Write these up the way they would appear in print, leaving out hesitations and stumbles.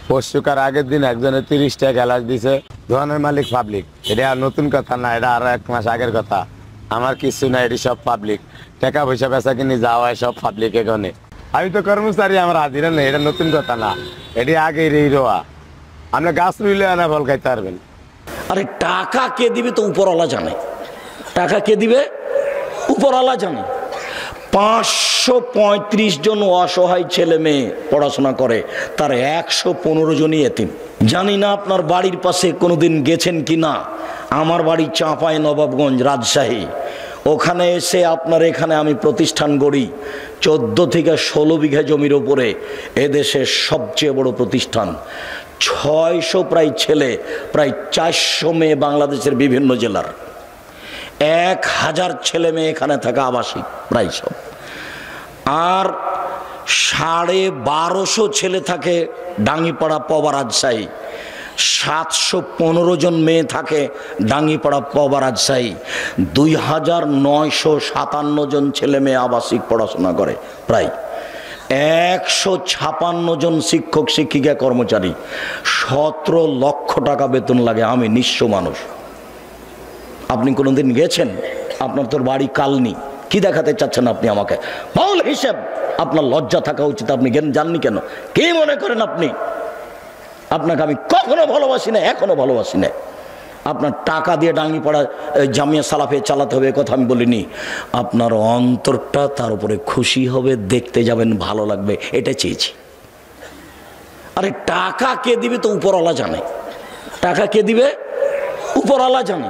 পরশুকার আগের দিন একজনের 30 টাকা গ্যালাস দিছে, দোকানের মালিক পাবলিক। এটা আর নতুন কথা না, এটা আরো 1 মাস আগের কথা। আমার কিছু না, এটি সব পাবলিক। টাকা পয়সা বেচা কিনি যাওয়া সব পাবলিক। এখানে আমি তো কর্মচারী, আমার হাজিরা নেই, এটা নতুন কথা না, এটি আগের এই রোয়া। আপনি গাছ রুইলে আনা ফল খাইতে পারবেন। আরে টাকা কে দিবে তো উপরওয়ালা জানে, টাকা কে দিবে উপরওয়ালা জানে। 535 জন অসহায় ছেলে মেয়ে পড়াশোনা করে, তার 115 জনই এতিম। জানি না আপনার বাড়ির পাশে কোনোদিন গেছেন কি না। আমার বাড়ি চাঁপাই নবাবগঞ্জ, রাজশাহী। ওখানে এসে আপনার এখানে আমি প্রতিষ্ঠান গড়ি। 14 থেকে 16 বিঘা জমির ওপরে এদেশের সবচেয়ে বড় প্রতিষ্ঠান। 600 প্রায় ছেলে, প্রায় 400 মেয়ে বাংলাদেশের বিভিন্ন জেলার। 1000 ছেলে মেয়ে এখানে থাকা আবাসিক প্রায় সব। আর 1250 ছেলে থাকে ডাঙ্গিপাড়া পবা রাজশাহী। 715 জন মেয়ে থাকে ডাঙ্গিপাড়া পবা রাজশাহী। 2957 জন ছেলে মেয়ে আবাসিক পড়াশোনা করে। প্রায় 156 জন শিক্ষক শিক্ষিকা কর্মচারী। 17 লক্ষ টাকা বেতন লাগে। আমি নিঃস্ব মানুষ। আপনি কোনোদিন গেছেন? আপনার তোর বাড়ি কালনি, কি দেখাতে চাচ্ছেন আপনি আমাকে? বল হিসেব, আপনার লজ্জা থাকা উচিত। আপনি জাননি কেন? কি মনে করেন আপনি? আপনাকে আমি কখনো ভালোবাসি না, এখনো ভালোবাসি না। আপনার টাকা দিয়ে ডাঙ্গিপাড়া জামিয়া সালাফে চালাতে হবে কথা আমি বলিনি। আপনার অন্তরটা তার উপরে খুশি হবে, দেখতে যাবেন, ভালো লাগবে, এটা চেয়েছি। আরে টাকা কে দিবে তো উপরওয়ালা জানে, টাকা কে দিবে উপরওয়ালা জানে।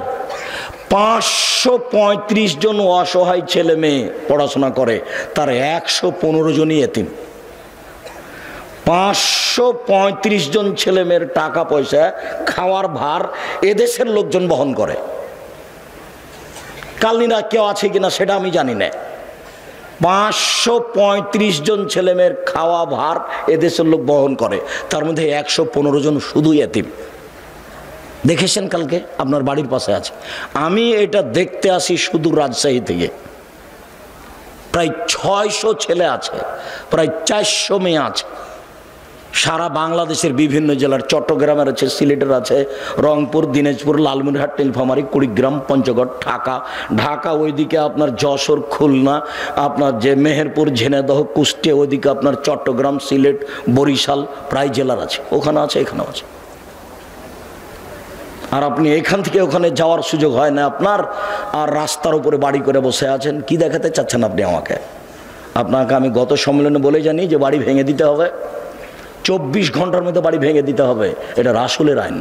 535 জন অসহায় ছেলে মেয়ে পড়াশোনা করে, তার 115 জনই এতিম। 535 জন ছেলে মেয়ের টাকা পয়সা খাওয়ার ভার এদেশের লোকজন বহন করে। কালনিরা কেউ আছে কিনা সেটা আমি জানি না। 535 জন ছেলে মেয়ের খাওয়া ভার এদেশের লোক বহন করে, তার মধ্যে 115 জন শুধুই এতিম। দেখেছেন কালকে আপনার বাড়ির পাশে আছে। আমি এটা দেখতে আসি সুদূর রাজশাহী থেকে। প্রায় 600 ছেলে আছে, প্রায় 400 মেয়ে আছে। সারা বাংলাদেশের বিভিন্ন জেলার, চট্টগ্রামের আছে, সিলেটের আছে, রংপুর, দিনাজপুর, লালমনিরহাট, নীলফামারী, কুড়িগ্রাম, পঞ্চগড়, ঢাকা ওইদিকে আপনার যশোর, খুলনা, আপনার যে মেহেরপুর, ঝিনাইদহ, কুষ্টিয়া, ওইদিকে আপনার চট্টগ্রাম, সিলেট, বরিশাল, প্রায় জেলার আছে। ওখানে আছে, এখানেও আছে। আর আপনি এখান থেকে ওখানে যাওয়ার সুযোগ হয় না আপনার, আর রাস্তার উপরে বাড়ি করে বসে আছেন। কি দেখাতে চাচ্ছেন আপনি আমাকে? আপনাকে আমি গত সম্মেলনে বলে জানি যে বাড়ি ভেঙে দিতে হবে, 24 ঘন্টার মধ্যে বাড়ি ভেঙে দিতে হবে। এটা রাসূলের আইন।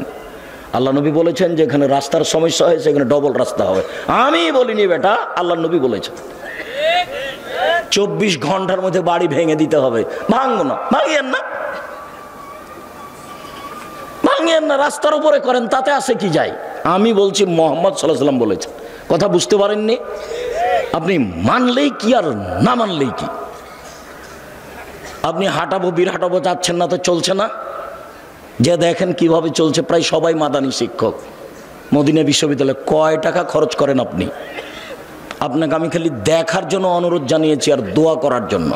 আল্লাহ নবী বলেছেন যে এখানে রাস্তার সমস্যা হয়েছে, এখানে ডবল রাস্তা হবে। আমি বলিনি বেটা, আল্লাহ নবী বলেছেন 24 ঘন্টার মধ্যে বাড়ি ভেঙে দিতে হবে। ভাঙবো না, ভাঙিয়েন না, ভাঙিয়েন না, রাস্তার উপরে করেন, তাতে আসে কি যায়? আমি বলছি মুহাম্মদ সাল্লাল্লাহু আলাইহি ওয়াসাল্লাম বলেছেন। কথা বুঝতে পারেননি? আপনি মানলেই কি আর না মানলেই কি? আপনি হাঁটাবো, বীর হাঁটাবো যাচ্ছেন না তো চলছে না? যে দেখেন কিভাবে চলছে। প্রায় সবাই মাদানী শিক্ষক। মদিনা বিশ্ববিদ্যালয়ে কয় টাকা খরচ করেন আপনি? আপনাকে আমি খালি দেখার জন্য অনুরোধ জানিয়েছি আর দোয়া করার জন্য।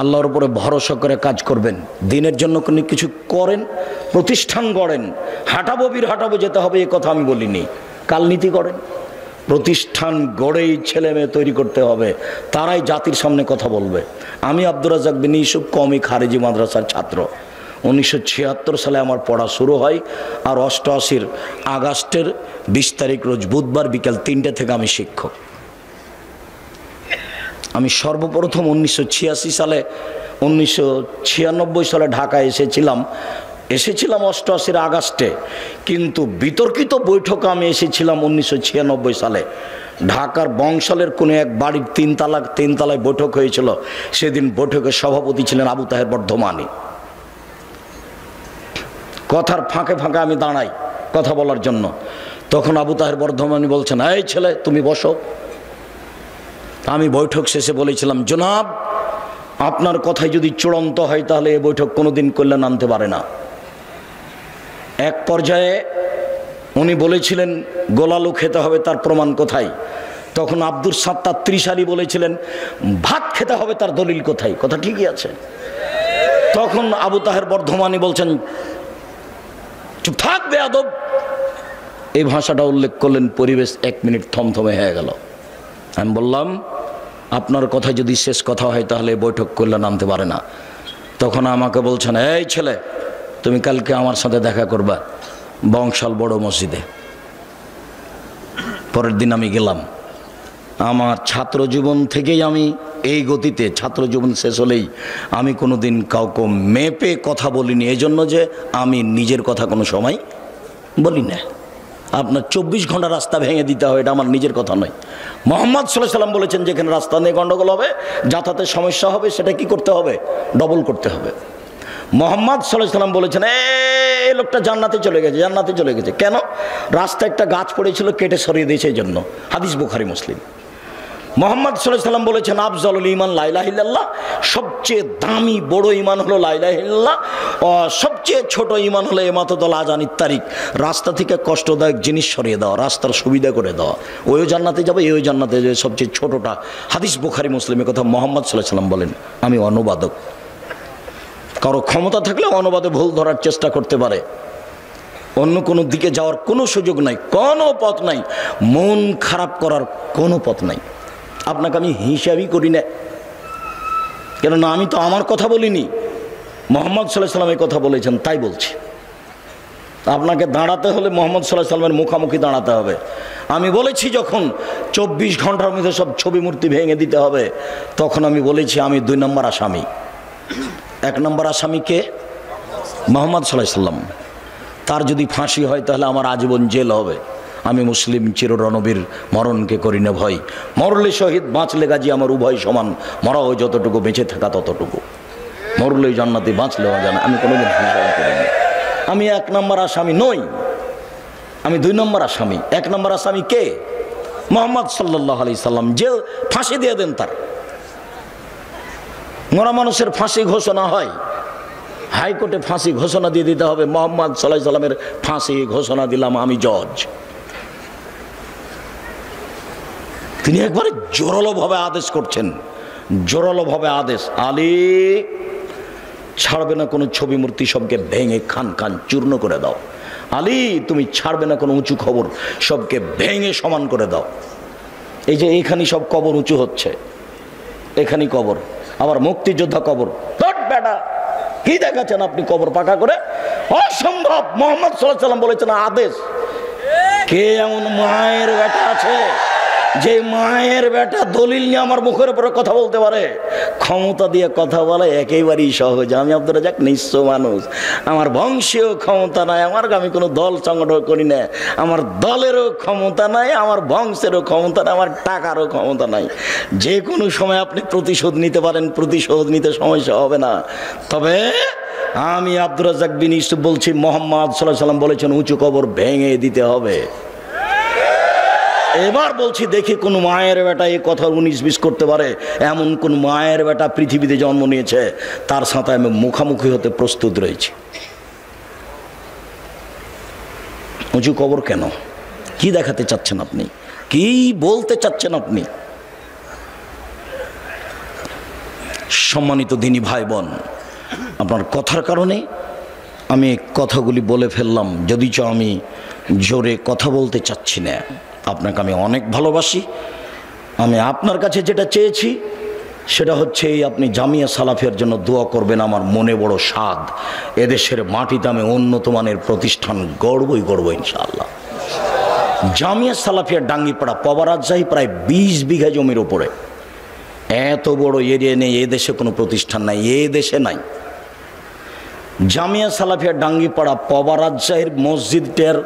আল্লাহর উপরে ভরসা করে কাজ করবেন, দিনের জন্য কিছু করেন, প্রতিষ্ঠান গড়েন। হাঁটাবো, বীর হাঁটাবো যেতে হবে এ কথা আমি বলিনি। কালনীতি করেন, প্রতিষ্ঠান গড়েই ছেলে মেয়ে তৈরি করতে হবে, তারাই জাতির সামনে কথা বলবে। আমি আব্দুর রাজ্জাক বিন ইউসুফ কওমি খারেজি মাদ্রাসার ছাত্র। 1976 সালে আমার পড়া শুরু হয়, আর 88 আগস্টের 20 তারিখ রোজ বুধবার বিকাল 3টে থেকে আমি শিক্ষক। আমি সর্বপ্রথম 1996 সালে ঢাকায় এসেছিলাম 88 আগস্টে। কিন্তু বিতর্কিত বৈঠকে আমি এসেছিলাম 1996 সালে। ঢাকার বংশালের কোনো এক বাড়ির তিনতলায় বৈঠক হয়েছিল। সেদিন বৈঠকের সভাপতি ছিলেন আবু তাহের বর্ধমানী। কথার ফাঁকে ফাঁকে আমি দাঁড়াই কথা বলার জন্য। তখন আবু তাহের বর্ধমানী বলছেন, এই ছেলে তুমি বসো। আমি বৈঠক শেষে বলেছিলাম, জনাব আপনার কথাই যদি চূড়ান্ত হয় তাহলে এই বৈঠক কোনোদিন কল্যাণ আনতে পারে না। এক পর্যায়ে উনি বলেছিলেন গোলালু খেতে হবে, তার প্রমাণ কোথায়? তখন আব্দুল সাত্তার ত্রিশালী বলেছিলেন ভাত খেতে হবে, তার দলিল কোথায়? কথা ঠিকই আছে। তখন আবু তাহের বর্ধমানী বলছেন, চুপ থাক বেয়াদব। এই ভাষাটা উল্লেখ করলেন, পরিবেশ 1 মিনিট থমথমে হয়ে গেল। আমি বললাম, আপনার কথা যদি শেষ কথা হয় তাহলে বৈঠক করলে নামতে পারে না। তখন আমাকে বলছেন, এই ছেলে, তুমি কালকে আমার সাথে দেখা করবা বংশাল বড় মসজিদে। পরের দিন আমি গেলাম। আমার ছাত্র জীবন থেকেই আমি এই গতিতে, ছাত্র জীবন শেষ হলেই আমি কোনো দিন কাউকে মেপে কথা বলিনি, এই জন্য যে আমি নিজের কথা কোনো সময় বলি না। আপনার 24 ঘন্টা রাস্তা ভেঙে দিতে হবে, এটা আমার নিজের কথা নয়। মোহাম্মদ সাল্লাল্লাহু আলাইহি সাল্লাম বলেছেন, যেখানে রাস্তা নিয়ে গন্ডগোল হবে, যাতায়াতের সমস্যা হবে, সেটা কি করতে হবে? ডবল করতে হবে। মোহাম্মদ সাল্লাল্লাহু আলাইহি সাল্লাম বলেছেন, এই লোকটা জান্নাতে চলে গেছে, জান্নাতে চলে গেছে। কেন? রাস্তায় একটা গাছ পড়েছিল, কেটে সরিয়ে দিয়েছে, এই জন্য। হাদিস বুখারী মুসলিম। মোহাম্মদ সাল্লাল্লাহু আলাইহি সাল্লাম বলেছেন, আফজালুল ঈমান লা ইলাহা ইল্লাল্লাহ, সবচেয়ে দামি বড় ঈমান হলো লা ইলাহা ইল্লাল্লাহ, সবচেয়ে ছোট ঈমান হলো ইমাতাতুল আযানিত তারিক, রাস্তা থেকে কষ্টদায়ক জিনিস সরিয়ে দেওয়া, রাস্তার সুবিধা করে দেওয়া। ওইও জান্নাতে যাবে, এও জান্নাতে যাবে, সবচেয়ে ছোটটা। হাদিস বুখারী মুসলিমের কথা মোহাম্মদ সাল্লাল্লাহু আলাইহি সাল্লাম বলেন। আমি অনুবাদক, কারো ক্ষমতা থাকলে অনুবাদে ভুল ধরার চেষ্টা করতে পারে। অন্য কোনো দিকে যাওয়ার কোনো সুযোগ নাই, কোনো পথ নাই, মন খারাপ করার কোনো পথ নাই। আপনাকে আমি হিসাবই করি না, কেননা আমি তো আমার কথা বলিনি, মোহাম্মদ সাল্লাল্লাহু আলাইহি সাল্লামের কথা বলেছেন, তাই বলছি। আপনাকে দাঁড়াতে হলে মোহাম্মদ সাল্লাল্লাহু আলাইহি সাল্লামের মুখামুখি দাঁড়াতে হবে। আমি বলেছি যখন 24 ঘন্টার মধ্যে সব ছবি মূর্তি ভেঙে দিতে হবে, তখন আমি বলেছি আমি 2 নম্বর আসামি। 1 নম্বর আসামি কে? মোহাম্মদ সাল্লাল্লাহু আলাইহি সাল্লাম। তার যদি ফাঁসি হয় তাহলে আমার আজীবন জেল হবে। আমি মুসলিম চিররণবীর, মরণকে করি না ভয়। মরলে শহীদ, বাঁচলে গাজী, আমার উভয় সমান। মরাও যতটুকু, বেঁচে থাকা ততটুকু। মরলেই জান্নাতি, বাঁচলেও জানা। আমি কোনোদিন হিংসা করিনি। আমি 1 নম্বর আসামি নই, আমি 2 নম্বর আসামি। 1 নম্বর আসামি কে? মোহাম্মদ সাল্লাল্লাহু আলাইহি সাল্লাম। জেল, ফাঁসি দিয়ে দেন তার। মরা মানুষের ফাঁসি ঘোষণা হয়, হাইকোর্টে ফাঁসি ঘোষণা দিয়ে দিতে হবে। মোহাম্মদ সাল্লাল্লাহু আলাইহি সাল্লামের ফাঁসি ঘোষণা দিলাম, আমি জজ। তিনি একবারে জোরালোভাবে আদেশ করছেন, জোরালোভাবে আদেশ, আলী ছাড়বে না কোনো ছবি মূর্তি, সবকে ভেঙে খান খান চূর্ণ করে দাও। আলী তুমি ছাড়বে না কোনো উঁচু খবর, সবকে ভেঙে সমান করে দাও। এই যে এইখানে সব কবর উঁচু হচ্ছে, এখানে কবর, আবার মুক্তিযোদ্ধা কবর। বেটা কি দেখাচ্ছেন আপনি কবর পাকা করে? অসম্ভব। মোহাম্মদ সাল্লাল্লাহু আলাইহি সাল্লাম বলেছেন আদেশ। কে এমন মায়ের বেটা আছে যে মায়ের বেটা দলিল নিয়ে আমার মুখের উপরে কথা বলতে পারে? ক্ষমতা দিয়ে কথা বলা একেবারেই সহজ। আমি আব্দুর রাজ্জাক নিঃস্ব মানুষ, আমার বংশীয় ক্ষমতা নাই, আমি কোনো দল সংগঠন করি না, আমার দলেরও ক্ষমতা নাই, আমার বংশেরও ক্ষমতা নাই, আমার টাকারও ক্ষমতা নাই। যে কোনো সময় আপনি প্রতিশোধ নিতে পারেন, প্রতিশোধ নিতে সমস্যা হবে না। তবে আমি আব্দুর রাজ্জাক বিন ইউসুফ বলছি, মোহাম্মদ সাল্লাল্লাহু আলাইহি সাল্লাম বলেছেন উঁচু কবর ভেঙে দিতে হবে। এবার বলছি, দেখি কোন মায়ের বেটা এই কথা 19-20 করতে পারে? এমন কোন মায়ের বেটা পৃথিবীতে জন্ম নিয়েছে, তার সাথে আমি মুখামুখি হতে প্রস্তুত রয়েছি। উঁচু কবর কেন? কি দেখাতে চাচ্ছেন আপনি? কি বলতে চাচ্ছেন আপনি? সম্মানিত দিনী ভাই বোন, আপনার কথার কারণে আমি কথাগুলি বলে ফেললাম, যদিচ আমি জোরে কথা বলতে চাচ্ছি না। আপনাকে আমি অনেক ভালোবাসি। আমি আপনার কাছে যেটা চেয়েছি সেটা হচ্ছে আপনি জামিয়া সালাফিয়ার জন্য দোয়া করবেন। আমার মনে বড় স্বাদ, এদেশের মাটিতে আমি উন্নত মানের প্রতিষ্ঠান গড়বই গড়ব ইনশাআল্লাহ। জামিয়া সালাফিয়ার ডাঙ্গিপাড়া পবা রাজশাহী প্রায় 20 বিঘা জমির উপরে, এত বড় এরিয়া নেই, এদেশে কোনো প্রতিষ্ঠান নাই, এদেশে নাই। জামিয়া সালাফিয়া ডাঙ্গিপাড়া পবা রাজশাহীর মসজিদটার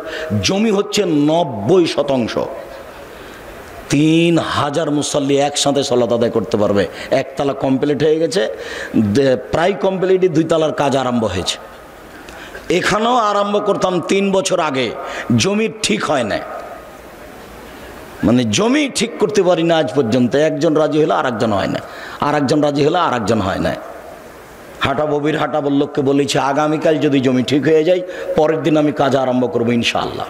জমি হচ্ছে 90%। 3000 মুসল্লি একসাথে সালাত আদায় করতে পারবে। 1 তলা কমপ্লিট হয়ে গেছে, প্রায় কমপ্লিট, 2 তলার কাজ আরম্ভ হয়েছে। এখানেও আরম্ভ করতাম 3 বছর আগে, জমি ঠিক হয় না, মানে জমি ঠিক করতে পারি না আজ পর্যন্ত। একজন রাজি হলে আরেকজন হয় না, আরেকজন রাজি হলে আরেকজন হয় না। হাটাববির হাটাবর লোককে বলেছি আগামীকাল যদি জমি ঠিক হয়ে যায়, পরের দিন আমি কাজ আরম্ভ করবো ইনশাআল্লাহ।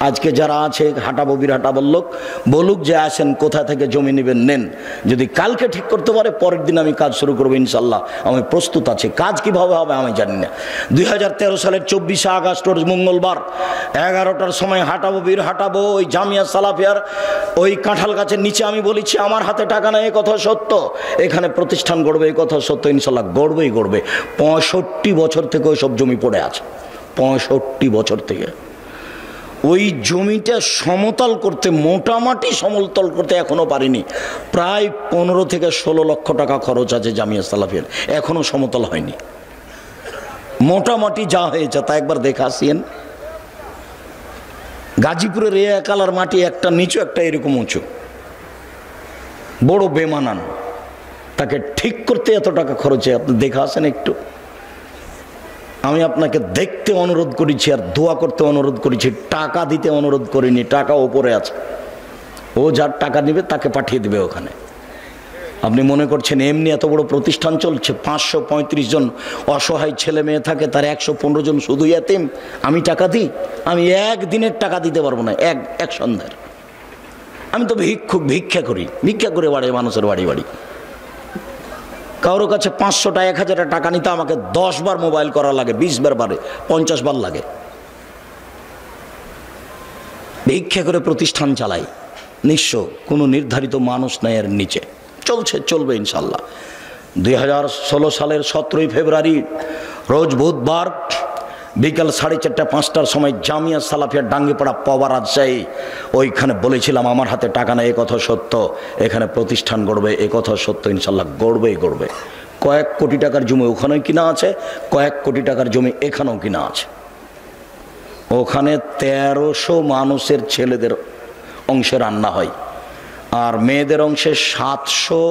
আজকে যারা আছে হাঁটাবো বিরহাটাবো লোক বলুক যে আসেন কোথা থেকে জমি নেবেন নেন, যদি কালকে ঠিক করতে পারে পরের দিন আমি কাজ শুরু করবো ইনশাল্লাহ, আমি প্রস্তুত আছি। কাজ কিভাবে হবে আমি জানি না। 2013 সালের 24শে আগস্ট মঙ্গলবার 11টার সময় হাঁটাবো বিরহাটাবো ওই জামিয়া সালাফিয়ার ওই কাঁঠাল গাছের নিচে আমি বলেছি আমার হাতে টাকা নেই, এ কথা সত্য, এখানে প্রতিষ্ঠান গড়বে এই কথা সত্য, ইনশাল্লাহ গড়বেই গড়বে। 65 বছর থেকে ওই সব জমি পড়ে আছে, 65 বছর থেকে। ওই জমিটা সমতল করতে, মোটামুটি সমতল করতে এখনো পারিনি, প্রায় 15 থেকে 16 লক্ষ টাকা খরচ আছে জামিয়া সালাফিয়ার, এখনো সমতল হয়নি। মোটামুটি যা হয়েছে তা একবার দেখে আসিয়েন। গাজীপুরের এ একালার মাটি একটা নিচু একটা এরকম উঁচু, বড় বেমানান, তাকে ঠিক করতে এত টাকা খরচ হয়, আপনি দেখে আসেন একটু। আমি আপনাকে দেখতে অনুরোধ করেছি আর দোয়া করতে অনুরোধ করেছি, টাকা দিতে অনুরোধ করিনি, টাকা ওপরে আছে, ও যার টাকা নেবে তাকে পাঠিয়ে দেবে ওখানে। আপনি মনে করছেন এমনি এত বড় প্রতিষ্ঠান চলছে, 535 জন অসহায় ছেলে মেয়ে থাকে, তার 115 জন শুধু এতিম, আমি টাকা দিই? আমি একদিনের টাকা দিতে পারবো না, এক সন্ধ্যার। আমি তো ভিক্ষা করি, ভিক্ষা করে বাড়ি মানুষের বাড়ি বাড়ি। কারোর কাছে 500টা 1000 টাকা নিতে আমাকে 10 বার মোবাইল করা লাগে, 20 বার বারে 50 বার লাগে। ভিক্ষা করে প্রতিষ্ঠান চালাই, নিঃস্ব, কোনো নির্ধারিত মানুষ নাই এর নিচে, চলছে, চলবে ইনশাল্লাহ। 2016 সালের 17ই ফেব্রুয়ারি রোজ বুধবার বিকাল 4:30-5টার সময় জামিয়া সালাফিয়া ডাঙ্গিপাড়া পাওয়া রাজশাহী, ওইখানে বলেছিলাম আমার হাতে টাকা নেই, এ কথা সত্য, এখানে প্রতিষ্ঠান গড়বে, এ কথা সত্য, ইনশাল্লাহ গড়বেই গড়বে। কয়েক কোটি টাকার জমি ওখানেও কিনা আছে, কয়েক কোটি টাকার জমি এখানেও কিনা আছে। ওখানে 1300 মানুষের ছেলেদের অংশে রান্না হয়, আর মেয়েদের অংশে 700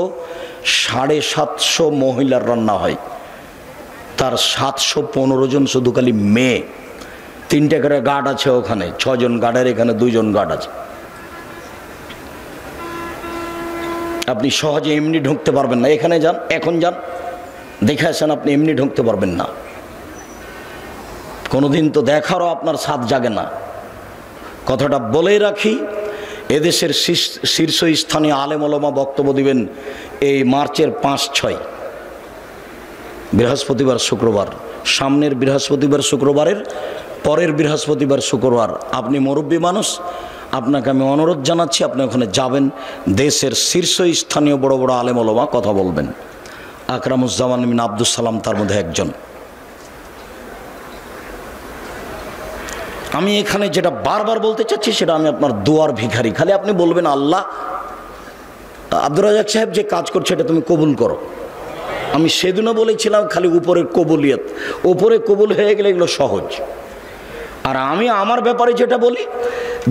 750 মহিলার রান্না হয়। তার 715 জন শুধু খালি মেয়ে। 3টে করে গার্ড আছে ওখানে, 6 জন গার্ডের, এখানে 2 জন গার্ড আছে। আপনি সহজে এমনি ঢুকতে পারবেন না, এখানে যান, এখন যান, দেখে আসেন, আপনি এমনি ঢুকতে পারবেন না, কোনোদিন তো দেখারও আপনার সাথ জাগে না। কথাটা বলেই রাখি, এদেশের শীর্ষস্থানীয় আলেম ওলামা বক্তব্য দিবেন এই মার্চের 5-6, বৃহস্পতিবার শুক্রবার, সামনের বৃহস্পতিবার শুক্রবারের পরের বৃহস্পতিবার শুক্রবার। আপনি মুরব্বী মানুষ, আপনাকে আমি অনুরোধ জানাচ্ছি, আপনি ওখানে যাবেন, দেশের শীর্ষস্থানীয় বড় বড় আলেম ওলামা কথা বলবেন। আকরামুজ্জামান বিন আব্দুস সালাম তার মধ্যে একজন। আমি এখানে যেটা বারবার বলতে চাচ্ছি সেটা আমি আপনার দোয়ার ভিখারি, খালি আপনি বলবেন আল্লাহ আব্দুর রাজ্জাক সাহেব যে কাজ করছে এটা তুমি কবুল করো। আমি সেদিনও বলেছিলাম খালি উপরের কবুলিয়ত, উপরে কবুল হয়ে গেলে এগুলো সহজ। আর আমি আমার ব্যাপারে যেটা বলি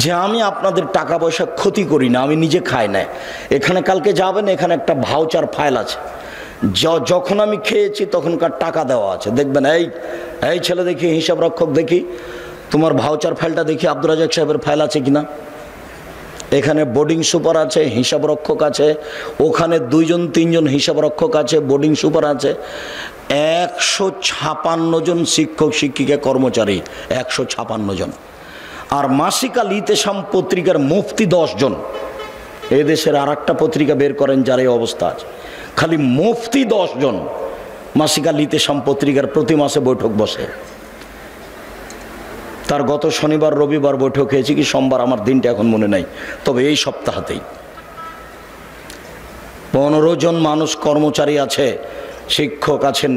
যে আমি আপনাদের টাকা পয়সা ক্ষতি করি না, আমি নিজে খাই না। এখানে কালকে যাবেন, এখানে একটা ভাউচার ফাইল আছে, যখন আমি খেয়েছি তখনকার টাকা দেওয়া আছে, দেখবেন এই ছেলে দেখি হিসাব রক্ষক, দেখি তোমার ভাউচার ফাইলটা দেখি আব্দুর রাজ্জাক সাহেবের ফাইল আছে কিনা। এখানে বোর্ডিং সুপার আছে, হিসাব রক্ষক আছে, ওখানে 2-3 জন হিসাব রক্ষক আছে, বোর্ডিং সুপার আছে, 156 জন শিক্ষক শিক্ষিকা কর্মচারী, 156 জন। আর মাসিক আল ইতেসাম পত্রিকার মুফতি 10 জন। এদেশের আর একটা পত্রিকা বের করেন যার এই অবস্থা আছে, খালি মুফতি 10 জন। মাসিক আল ইতেসাম পত্রিকার প্রতি মাসে বৈঠক বসে। তার গত শনিবার রবিবার বৈঠক হয়েছে কি সোমবার, আমার দিনটা এখন মনে নাই, তবে এই সপ্তাহতেই 15 জন মানুষ কর্মচারী আছে, শিক্ষক আছেন।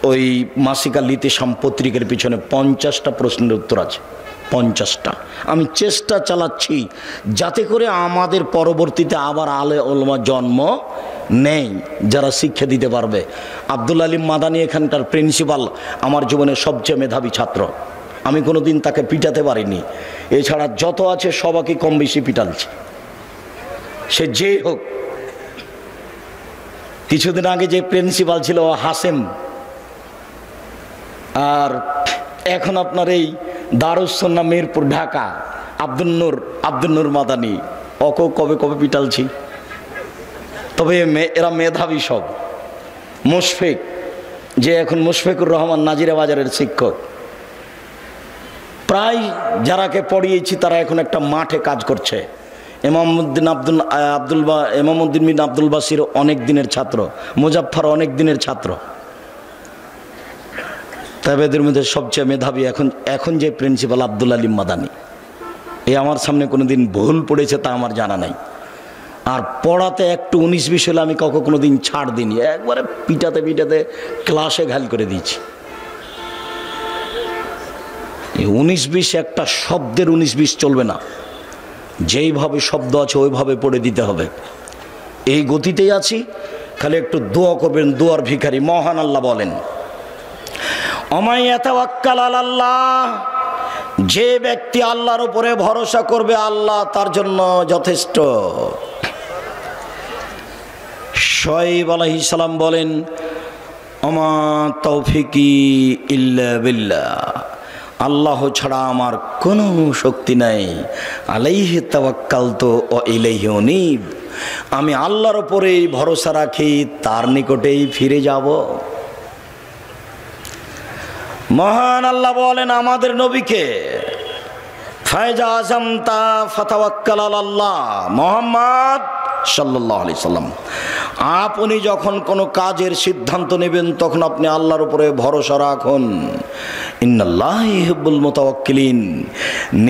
ওই মাসিক আল ইতেসাম পত্রিকার পিছনে 50টা প্রশ্নের উত্তর আছে, 50টা। আমি চেষ্টা চালাচ্ছি যাতে করে আমাদের পরবর্তীতে আবার আলে ওলামা জন্ম নেই যারা শিক্ষা দিতে পারবে। আব্দুল আলিম মাদানী এখানকার প্রিন্সিপাল, আমার জীবনের সবচেয়ে মেধাবী ছাত্র। আমি কোনোদিন তাকে পিটাতে পারিনি, এছাড়া যত আছে সবাইকে কম বেশি পিটালছি, সে যেই হোক। কিছুদিন আগে যে প্রিন্সিপাল ছিল হাসেম, আর এখন আপনার এই দারুস সুন্নাহ মিরপুর ঢাকা আব্দুল নূর মাদানী, কবে কবে পিটালছি। তবে এরা মেধাবী সব। মুশফিক, যে এখন মুশফিকুর রহমান নাজিরা বাজারের শিক্ষক, প্রায় যারাকে পড়িয়েছি তারা এখন একটা মাঠে কাজ করছে। ইমামউদ্দিন বিন আব্দুল বাসির অনেক দিনের ছাত্র, মুজাফফর অনেক দিনের ছাত্র। তবে এদের মধ্যে সবচেয়ে মেধাবী এখন যে প্রিন্সিপাল আব্দুল আলিম মাদানি, এ আমার সামনে কোনোদিন ভুল পড়েছে তা আমার জানা নাই। আর পড়াতে একটু 19-20 হলে আমি কাউকে কোনোদিন ছাড় দিইনি, একবারে পিটাতে পিটাতে ক্লাসে ঘাল করে দিয়েছি। 19-20 একটা শব্দের 19-20 চলবে না, যেইভাবে শব্দ আছে ওইভাবে পড়ে দিতে হবে। এই গতিতেই আছি, খালি একটু দোয়া করবেন। দোয়ার ভিখারি মহান আল্লাহ বলেন, ওমাই ইয়াতাওয়াক্কাল আলাল্লাহ, যে ব্যক্তি আল্লাহর উপরে ভরসা করবে আল্লাহ তার জন্য যথেষ্ট। শুআয়ব আলাইহিস সালাম বলেন, ওমা তৌফিকি ইল্লা বিল্লাহ, আল্লাহ ছাড়া আমার কোনো শক্তি নাই। আলাইহি তাওয়াক্কালতু ওয়া ইলাইহি উনীব, আমি আল্লাহর উপরেই ভরসা রাখি, তার নিকটেই ফিরে যাব। মহান আল্লাহ বলেন আমাদের নবীকে, ফায়জা আযামতা ফাতাওয়াক্কাল আলাল্লাহ, মুহাম্মদ সাল্লাল্লাহু আলাইহি সাল্লাম, আপনি যখন কোনো কাজের সিদ্ধান্ত নেবেন তখন আপনি আল্লাহর উপরে ভরসা রাখুন। ইন্নাল্লাহা ইউহিব্বুল মুতাওয়াক্কিলিন,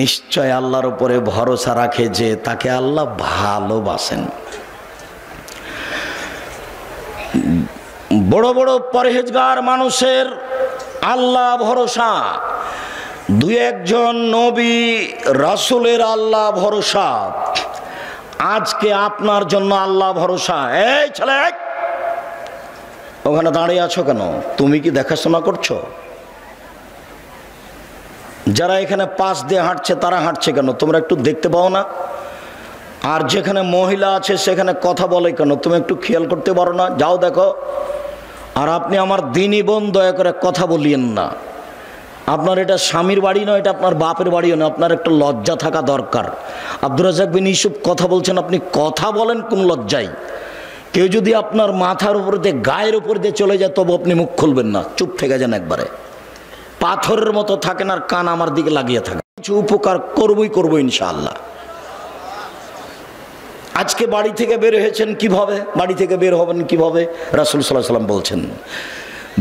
নিশ্চয় আল্লাহর উপরে ভরসা রাখে যে তাকে আল্লাহ ভালোবাসেন। বড় বড় পরহেজগার মানুষের আল্লাহ ভরসা, দুই একজন নবী রাসূলের আল্লাহ ভরসা। আজকে আপনার জন্য আল্লাহ ভরসা। এই ছেলে, ওখানে দাঁড়িয়ে আছো কেন? তুমি কি দেখাশোনা করছো? যারা এখানে পাশ দিয়ে হাঁটছে তারা হাঁটছে কেন? তোমরা একটু দেখতে পাও না? আর যেখানে মহিলা আছে সেখানে কথা বলে কেন? তুমি একটু খেয়াল করতে পারো না? যাও দেখো। আর আপনি আমার দিনী বোন, দয়া করে কথা বলিয়েন না। আপনার এটা স্বামীর বাড়ি নয়, এটা আপনার বাপের বাড়িও না। আপনার একটা লজ্জা থাকা দরকার। আব্দুর রাজ্জাক বিন ইউসুফ কথা বলছেন, আপনি কথা বলেন কোন লজ্জায়? কেউ যদি আপনার মাথার উপর দিয়ে, গায়ের উপর দিয়ে চলে যায় তবু আপনি মুখ খুলবেন না, চুপ থেকে যান একবারে। পাথরের মতো থাকেন আর কান আমার দিকে লাগিয়ে থাকেন। কিছু উপকার করবো ইনশাআল্লাহ। আজকে বাড়ি থেকে বের হয়েছেন কিভাবে? বাড়ি থেকে বের হবেন কিভাবে? রাসূল সাল্লাল্লাহু আলাইহি ওয়াসাল্লাম বলছেন,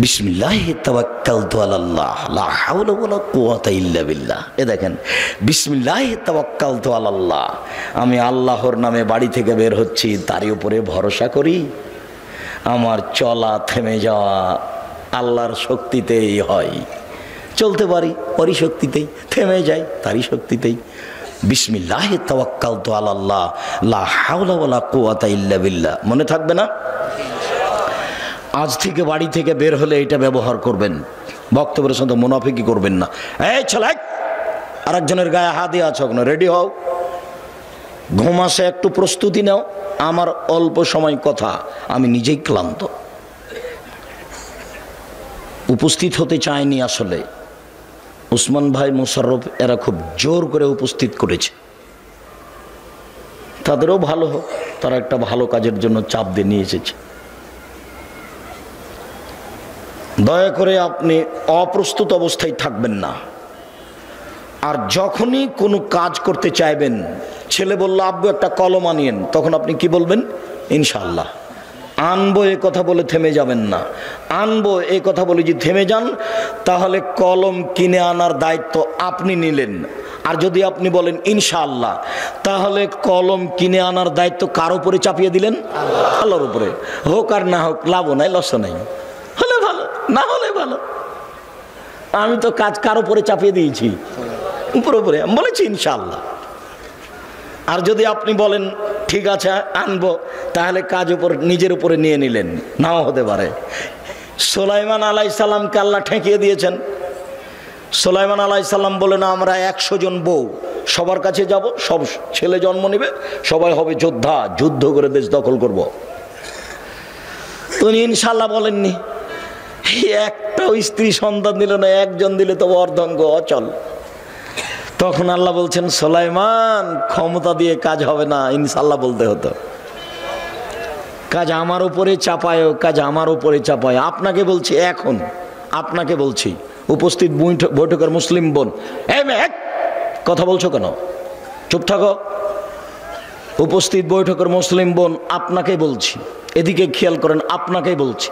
বিসমিল্লাহি তাওয়াক্কালতু আলাল্লাহ লা হাওলা ওয়ালা কুওয়াতা ইল্লা বিল্লাহ। এ দেখেন, বিসমিল্লাহি তাওয়াক্কালতু আলাল্লাহ, আমি আল্লাহর নামে বাড়ি থেকে বের হচ্ছি, তারই উপরে ভরসা করি। আমার চলা থেমে যাওয়া আল্লাহর শক্তিতেই হয়। চলতে পারি ওরই শক্তিতেই, থেমে যাই তারই শক্তিতেই। বিসমিল্লাহি তাওয়াক্কালতু আলাল্লাহ লা হাওলা ওয়ালা কুওয়াতা ইল্লা বিল্লাহ। মনে থাকবে না? আজ থেকে বাড়ি থেকে বের হলে এটা ব্যবহার করবেন, বক্তব্যের সাথে মুনাফিকি করবেন না। এই ছেলে, আরেকজনের গায়ে হাত দিয়ে আছো কেন? রেডি হও, ঘুম আসে, একটু প্রস্তুতি নাও। আমার অল্প সময় কথা, আমি নিজেই ক্লান্ত, উপস্থিত হতে চাইনি। আসলে উসমান ভাই, মোশাররফ এরা খুব জোর করে উপস্থিত করেছে। তাদেরও ভালো হোক, তারা একটা ভালো কাজের জন্য চাপ দিয়ে নিয়ে এসেছে। দয়া করে আপনি অপ্রস্তুত অবস্থায় থাকবেন না। আর যখনই কোনো কাজ করতে চাইবেন, ছেলে বলল আব্বু একটা কলম আনিয়েন, তখন আপনি কি বলবেন? ইনশাআল্লাহ। আনবো এ কথা বলে থেমে যাবেন না। আনবো এই কথা বলে যদি থেমে যান তাহলে কলম কিনে আনার দায়িত্ব আপনি নিলেন। আর যদি আপনি বলেন ইনশাআল্লাহ, তাহলে কলম কিনে আনার দায়িত্ব কার উপরে চাপিয়ে দিলেন? আল্লাহর উপরে। হোক আর না হোক, লাভও নাই লসও নাই, হলে ভালো না হলে ভালো। আমি তো কাজ কার উপরে চাপিয়ে দিয়েছি? উপরে উপরে আমি বলেছি ইনশাআল্লাহ। আর যদি আপনি বলেন ঠিক আছে আনবো, তাহলে কাজ উপর নিজের উপরে নিয়ে নিলেন, নাও হতে পারে। সুলাইমান আলাইহিস সালামকে আল্লাহ ঠেকিয়ে দিয়েছেন। সুলাইমান আলাইহিস সালাম বলেন আমরা 100 জন বউ, সবার কাছে যাব, সব ছেলে জন্ম নেবে, সবাই হবে যোদ্ধা, যুদ্ধ করে দেশ দখল করব। তুমি ইনশাআল্লাহ বলেননি। একটাও স্ত্রী সন্তান দিল না, একজন দিলে তো অর্ধঙ্গ অচল। তখন আল্লাহ বলছেন সুলাইমান ক্ষমতা দিয়ে কাজ হবে না, ইনশাআল্লাহ বলতে হতো। কাজ আমার উপরে চাপায়, কাজ আমার উপরে চাপায়। আপনাকে বলছি, এখন আপনাকে বলছি, উপস্থিত বৈঠকের মুসলিম বোন, কথা বলছো কেন? চুপ থাকো। উপস্থিত বৈঠকের মুসলিম বোন, আপনাকেই বলছি, এদিকে খেয়াল করেন, আপনাকেই বলছি।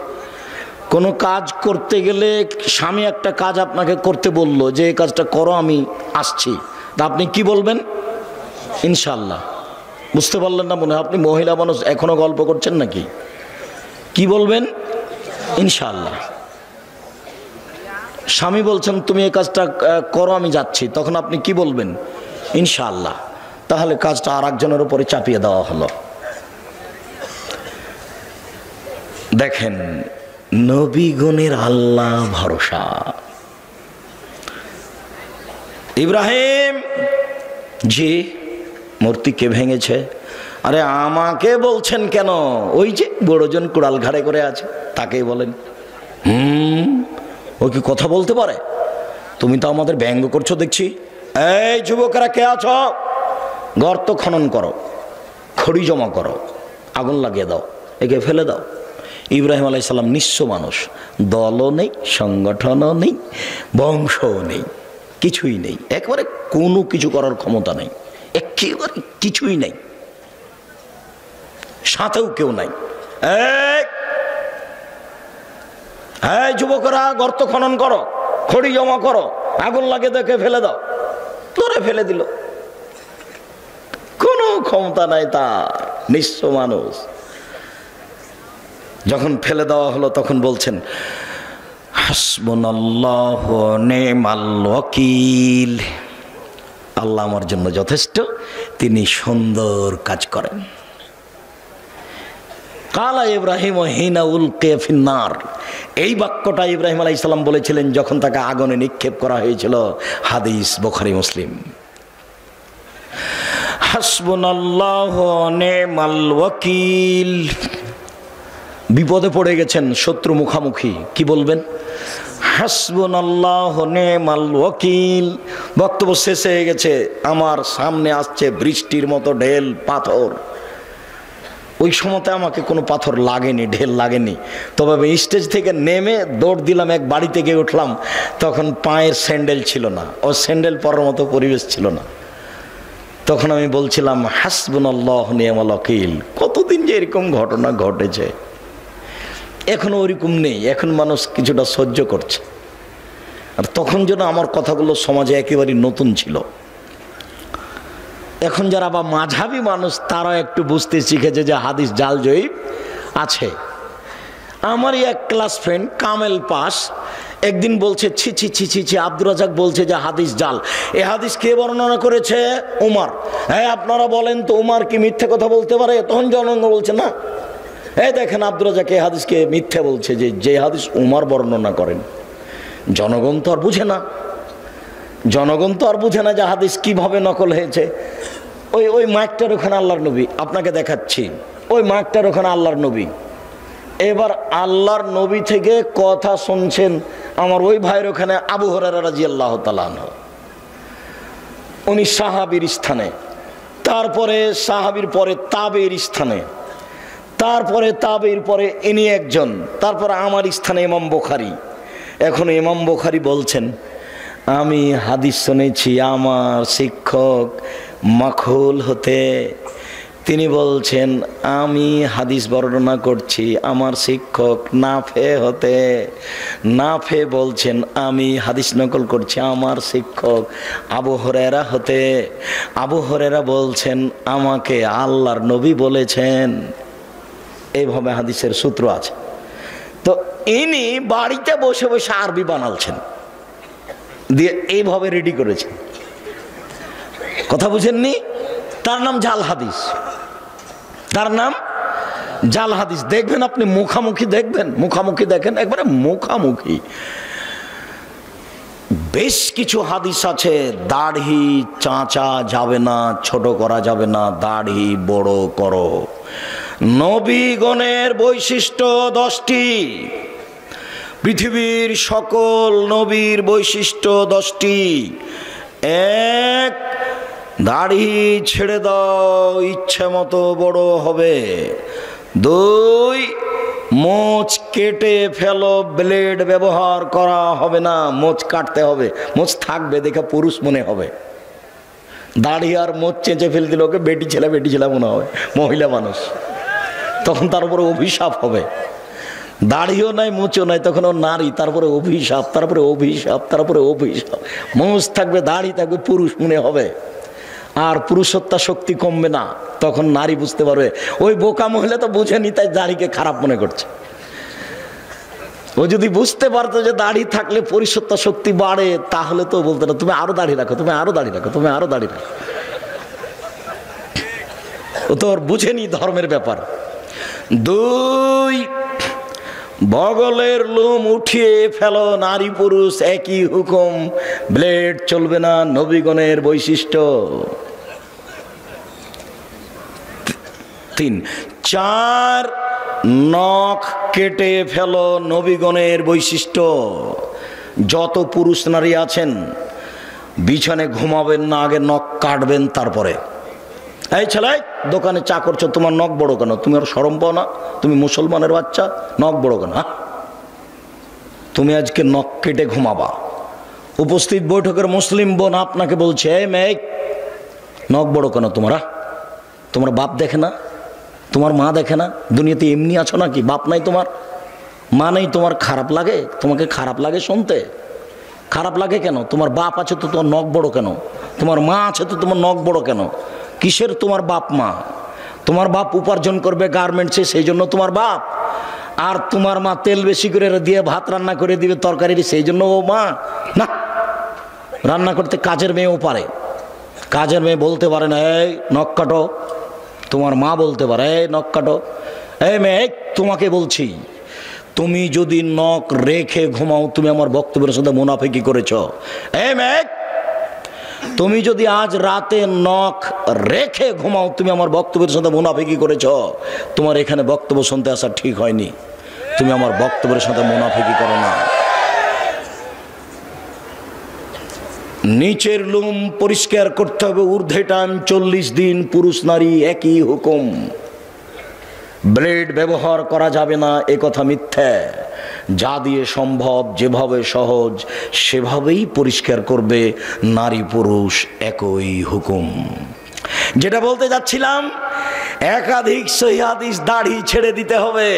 কোনো কাজ করতে গেলে স্বামী একটা কাজ আপনাকে করতে বললো যে এই কাজটা করো, আমি আসছি, তা আপনি কি বলবেন? ইনশাআল্লাহ। বুঝতে পারলেন না মনে হয়? আপনি মহিলা মানুষ, এখনো গল্প করছেন নাকি? কি বলবেন? ইনশাআল্লাহ। স্বামী বলছেন তুমি এই কাজটা করো, আমি যাচ্ছি, তখন আপনি কি বলবেন? ইনশাআল্লাহ। তাহলে কাজটা আর একজনের উপরে চাপিয়ে দেওয়া হলো। দেখেন, নবীগণের আল্লাহ ভরসা। ইব্রাহিম, জি, মূর্তি কে ভেঙেছে? আরে আমাকে বলছেন কেন? ওই যে বড়জন কুড়াল ঘাড়ে করে আছে, তাকেই বলেন। ও কি কথা বলতে পারে? তুমি তো আমাদের ব্যঙ্গ করছো দেখছি। এই যুবকেরা কে আছো? গর্ত খনন করো, খড়ি জমা করো, আগুন লাগিয়ে দাও, একে ফেলে দাও। ইব্রাহিম আলাইহিস সালাম নিঃস্ব মানুষ, দলও নেই, সংগঠনও নেই, বংশও নেই, কিছুই নেই, একেবারে কোনো কিছু করার ক্ষমতা নেই, একেবারে কিছুই নেই, সাথেও কেউ নাই। এই যুবকরা গর্ত খনন করো, খড়ি জমা করো, আগুন লাগিয়ে দেখে ফেলে দাও। ধরে ফেলে দিল, কোনো ক্ষমতা নাই তার, নিঃস্ব মানুষ। যখন ফেলে দেওয়া হলো তখন বলছেন হাসবুনাল্লাহু ওয়া নি'মাল ওয়াকিল, আল্লাহ আমার জন্য যথেষ্ট, তিনি সুন্দর কাজ করেন। কালা ইব্রাহিম হিনা উলকিয়া ফিন্নার, এই বাক্যটা ইব্রাহিম আলাইহিস সালাম বলেছিলেন যখন তাকে আগুনে নিক্ষেপ করা হয়েছিল। হাদিস বুখারী মুসলিম। হাসবুনাল্লাহু ওয়া নি'মাল ওয়াকিল, বিপদে পড়ে গেছেন, শত্রু মুখামুখি, কি বলবেন? হাসবুনাল্লাহু ওয়া নি'মাল ওয়াকিল। বক্তব্য শেষ হয়ে গেছে, আমার সামনে আসছে বৃষ্টির মতো ঢেল পাথর। ওই সময়তে আমাকে কোনো পাথর লাগেনি, ঢেল লাগেনি, তবে আমি স্টেজ থেকে নেমে দৌড় দিলাম, এক বাড়িতে গিয়ে উঠলাম, তখন পায়ের স্যান্ডেল ছিল না, ও স্যান্ডেল পরার মতো পরিবেশ ছিল না। তখন আমি বলছিলাম হাসবুনাল্লাহু ওয়া নি'মাল ওয়াকিল। কতদিন যে এরকম ঘটনা ঘটেছে, এখনো ওরকম নেই, এখন মানুষ কিছুটা সহ্য করছে। আর তখন যেন আমার কথাগুলো সমাজে একেবারে নতুন ছিল। এখন যারা বা মাঝহাবি মানুষ, তারা একটু বুঝতে শিখেছে যে হাদিস জাল জয়ীফ আছে। আমারই এক ক্লাস ফ্রেন্ড কামেল পাস একদিন বলছে, ছি ছি ছি ছি ছি, আব্দুর রাজ্জাক বলছে যে হাদিস জাল। এ হাদিস কে বর্ণনা করেছে? উমর। হ্যাঁ, আপনারা বলেন তো উমর কি মিথ্যে কথা বলতে পারে? তখন জনগণ বলছে না। এই দেখেন আব্দুর রাজ্জাক এই হাদিসকে মিথ্যে বলছে, যে হাদিস উমর বর্ণনা করেন। জনগণ তো আর বুঝে না, জনগণ তো আর বুঝে না যে হাদিস কিভাবে নকল হয়েছে। ওই মাইকটার ওখানে আল্লাহর নবী, আপনাকে দেখাচ্ছি, ওই মাইকটার ওখানে আল্লাহর নবী। এবার আল্লাহর নবী থেকে কথা শুনছেন আমার ওই ভাইয়ের ওখানে আবু হুরায়রা রাদিয়াল্লাহু তাআলা আনহু, উনি সাহাবীর স্থানে, তারপরে সাহাবীর পরে তাবেঈর স্থানে, তারপরে তাবেঈর পরে ইনি একজন, তারপরে আমার স্থানে ইমাম বুখারী। এখন ইমাম বুখারী বলছেন, আমি হাদিস শুনেছি আমার শিক্ষক মাখুল হতে, তিনি বলছেন আমি হাদিস বর্ণনা করছি আমার শিক্ষক নাফে হতে, নাফে বলছেন আমি হাদিস নকল করছি আমার শিক্ষক আবু হুরায়রা হতে, আবু হুরায়রা বলছেন আমাকে আল্লাহর নবী বলেছেন। এইভাবে হাদিসের সূত্র আছে। তো ইনি বাড়িতে বসে বসে আরবি বানালছেন, দিয়ে এইভাবে রেডি করেছেন। কথা বুঝেননি? তার নাম জাল হাদিস, তার নাম জাল হাদিস। দেখবেন আপনি মুখামুখি দেখবেন, মুখামুখি দেখেন, একবারে মুখামুখি। বেশ কিছু হাদিস আছে, দাড়ি চাঁচা যাবে না, ছোট করা যাবে না, দাড়ি বড় করো। নবীগণের বৈশিষ্ট্য 10টি, পৃথিবীর সকল নবীর বৈশিষ্ট্য 10টি। 1, দাড়ি ছেড়ে দাও, ইচ্ছে মতো বড় হবে। 2, মোচ কেটে ফেলো, ব্লেড ব্যবহার করা হবে না, মোচ কাটতে হবে, মোচ থাকবে দেখে পুরুষ মনে হবে। দাড়ি আর মোচ চেঁচে ফেল দিল, ওকে বেটি ছেলে মনে হয়, মহিলা মানুষ, তখন তার উপরে অভিশাপ হবে। দাড়িও নাই মোচও নাই, তখন ও নারী, তারপরে অভিশাপ, তারপরে অভিশাপ, তারপরে অভিশাপ। মোচ থাকবে, দাড়ি থাকবে, পুরুষ মনে হবে, আর পুরুষত্বা শক্তি কমবে না। তখন নারী বুঝতে পারবে, ওই বোকা মহিলা তো বুঝেনি, তাই দাড়িকে খারাপ মনে করছে। ও যদি বুঝতে পারতো যে দাড়ি থাকলে পুরুষত্বা শক্তি বাড়ে, তাহলে তো বলতো না তুমি আরো দাড়ি রাখো, তুমি আরো দাড়ি রাখো, তুমি আরো দাড়ি রাখো। ও তো ওর বুঝেনি ধর্মের ব্যাপার। 2, বগলের লোম উঠিয়ে ফেলো, নারী পুরুষ একই হুকুম, ব্লেড চলবে না, নবীগণের বৈশিষ্ট্য। 3, 4, নখ কেটে ফেলো, নবীগণের বৈশিষ্ট্য। যত পুরুষ নারী আছেন বিছানে ঘুমাবেন না, আগে নখ কাটবেন, তারপরে। এই ছেলে, দোকানে চা করছো, তোমার নখ বড় কেন? তুমি আর শরম পাও না? তুমি মুসলমানের বাচ্চা, নখ বড় কেন? তুমি আজকে নখ কেটে ঘুমাবা। উপস্থিত বৈঠকের মুসলিম বোন আপনাকে বলছে, এই মেয়ে, নখ বড় কেন তোমার? তোমার বাপ দেখে না? তোমার মা দেখে না? দুনিয়াতে এমনি আছো নাকি? বাপ নাই তোমার, মা নেই তোমার? খারাপ লাগে? তোমাকে খারাপ লাগে শুনতে? খারাপ লাগে কেন? তোমার বাপ আছে তো তোমার নখ বড় কেন? তোমার মা আছে তো তোমার নখ বড় কেন? কিসের তোমার বাপ মা? তোমার বাপ উপার্জন করবে গার্মেন্টসে, সেই জন্য তোমার বাপ। আর তোমার মা তেল বেশি করে দিয়ে ভাত রান্না করে দিবে তরকারি, সেই জন্য ও মা না। রান্না করতে কাজের মেয়েও পারে, কাজের মেয়ে বলতে পারে না এই নখ কাটো, তোমার মা বলতে পারে এই নখ কাটো। এই মেয়ে, তোমাকে বলছি, তুমি যদি নখ রেখে ঘুমাও, তুমি আমার বক্তব্যের সাথে মুনাফিকি করেছ। এই মেয়ে, তুমি যদি আজ রাতে নখ রেখে ঘুমাও, তুমি আমার বক্তব্যের সাথে মুনাফিকি করেছ। তোমার এখানে বক্তব্য শুনতে আসা ঠিক হয়নি, তুমি আমার বক্তব্যের সাথে মুনাফিকি করো না। নিচের লোম পরিষ্কার করতে হবে, ঊর্ধ্বে টাইম 40 দিন, পুরুষ নারী একই হুকুম। ব্লেড ব্যবহার করা যাবে না, এ কথা মিথ্যা। যা দিয়ে সম্ভব, যেভাবে সহজ সেভাবেই পরিষ্কার করবে, নারী পুরুষ একই হুকুম। যেটা বলতে যাচ্ছিলাম, একাধিক সহিহ হাদিস, দাড়ি ছেড়ে দিতে হবে।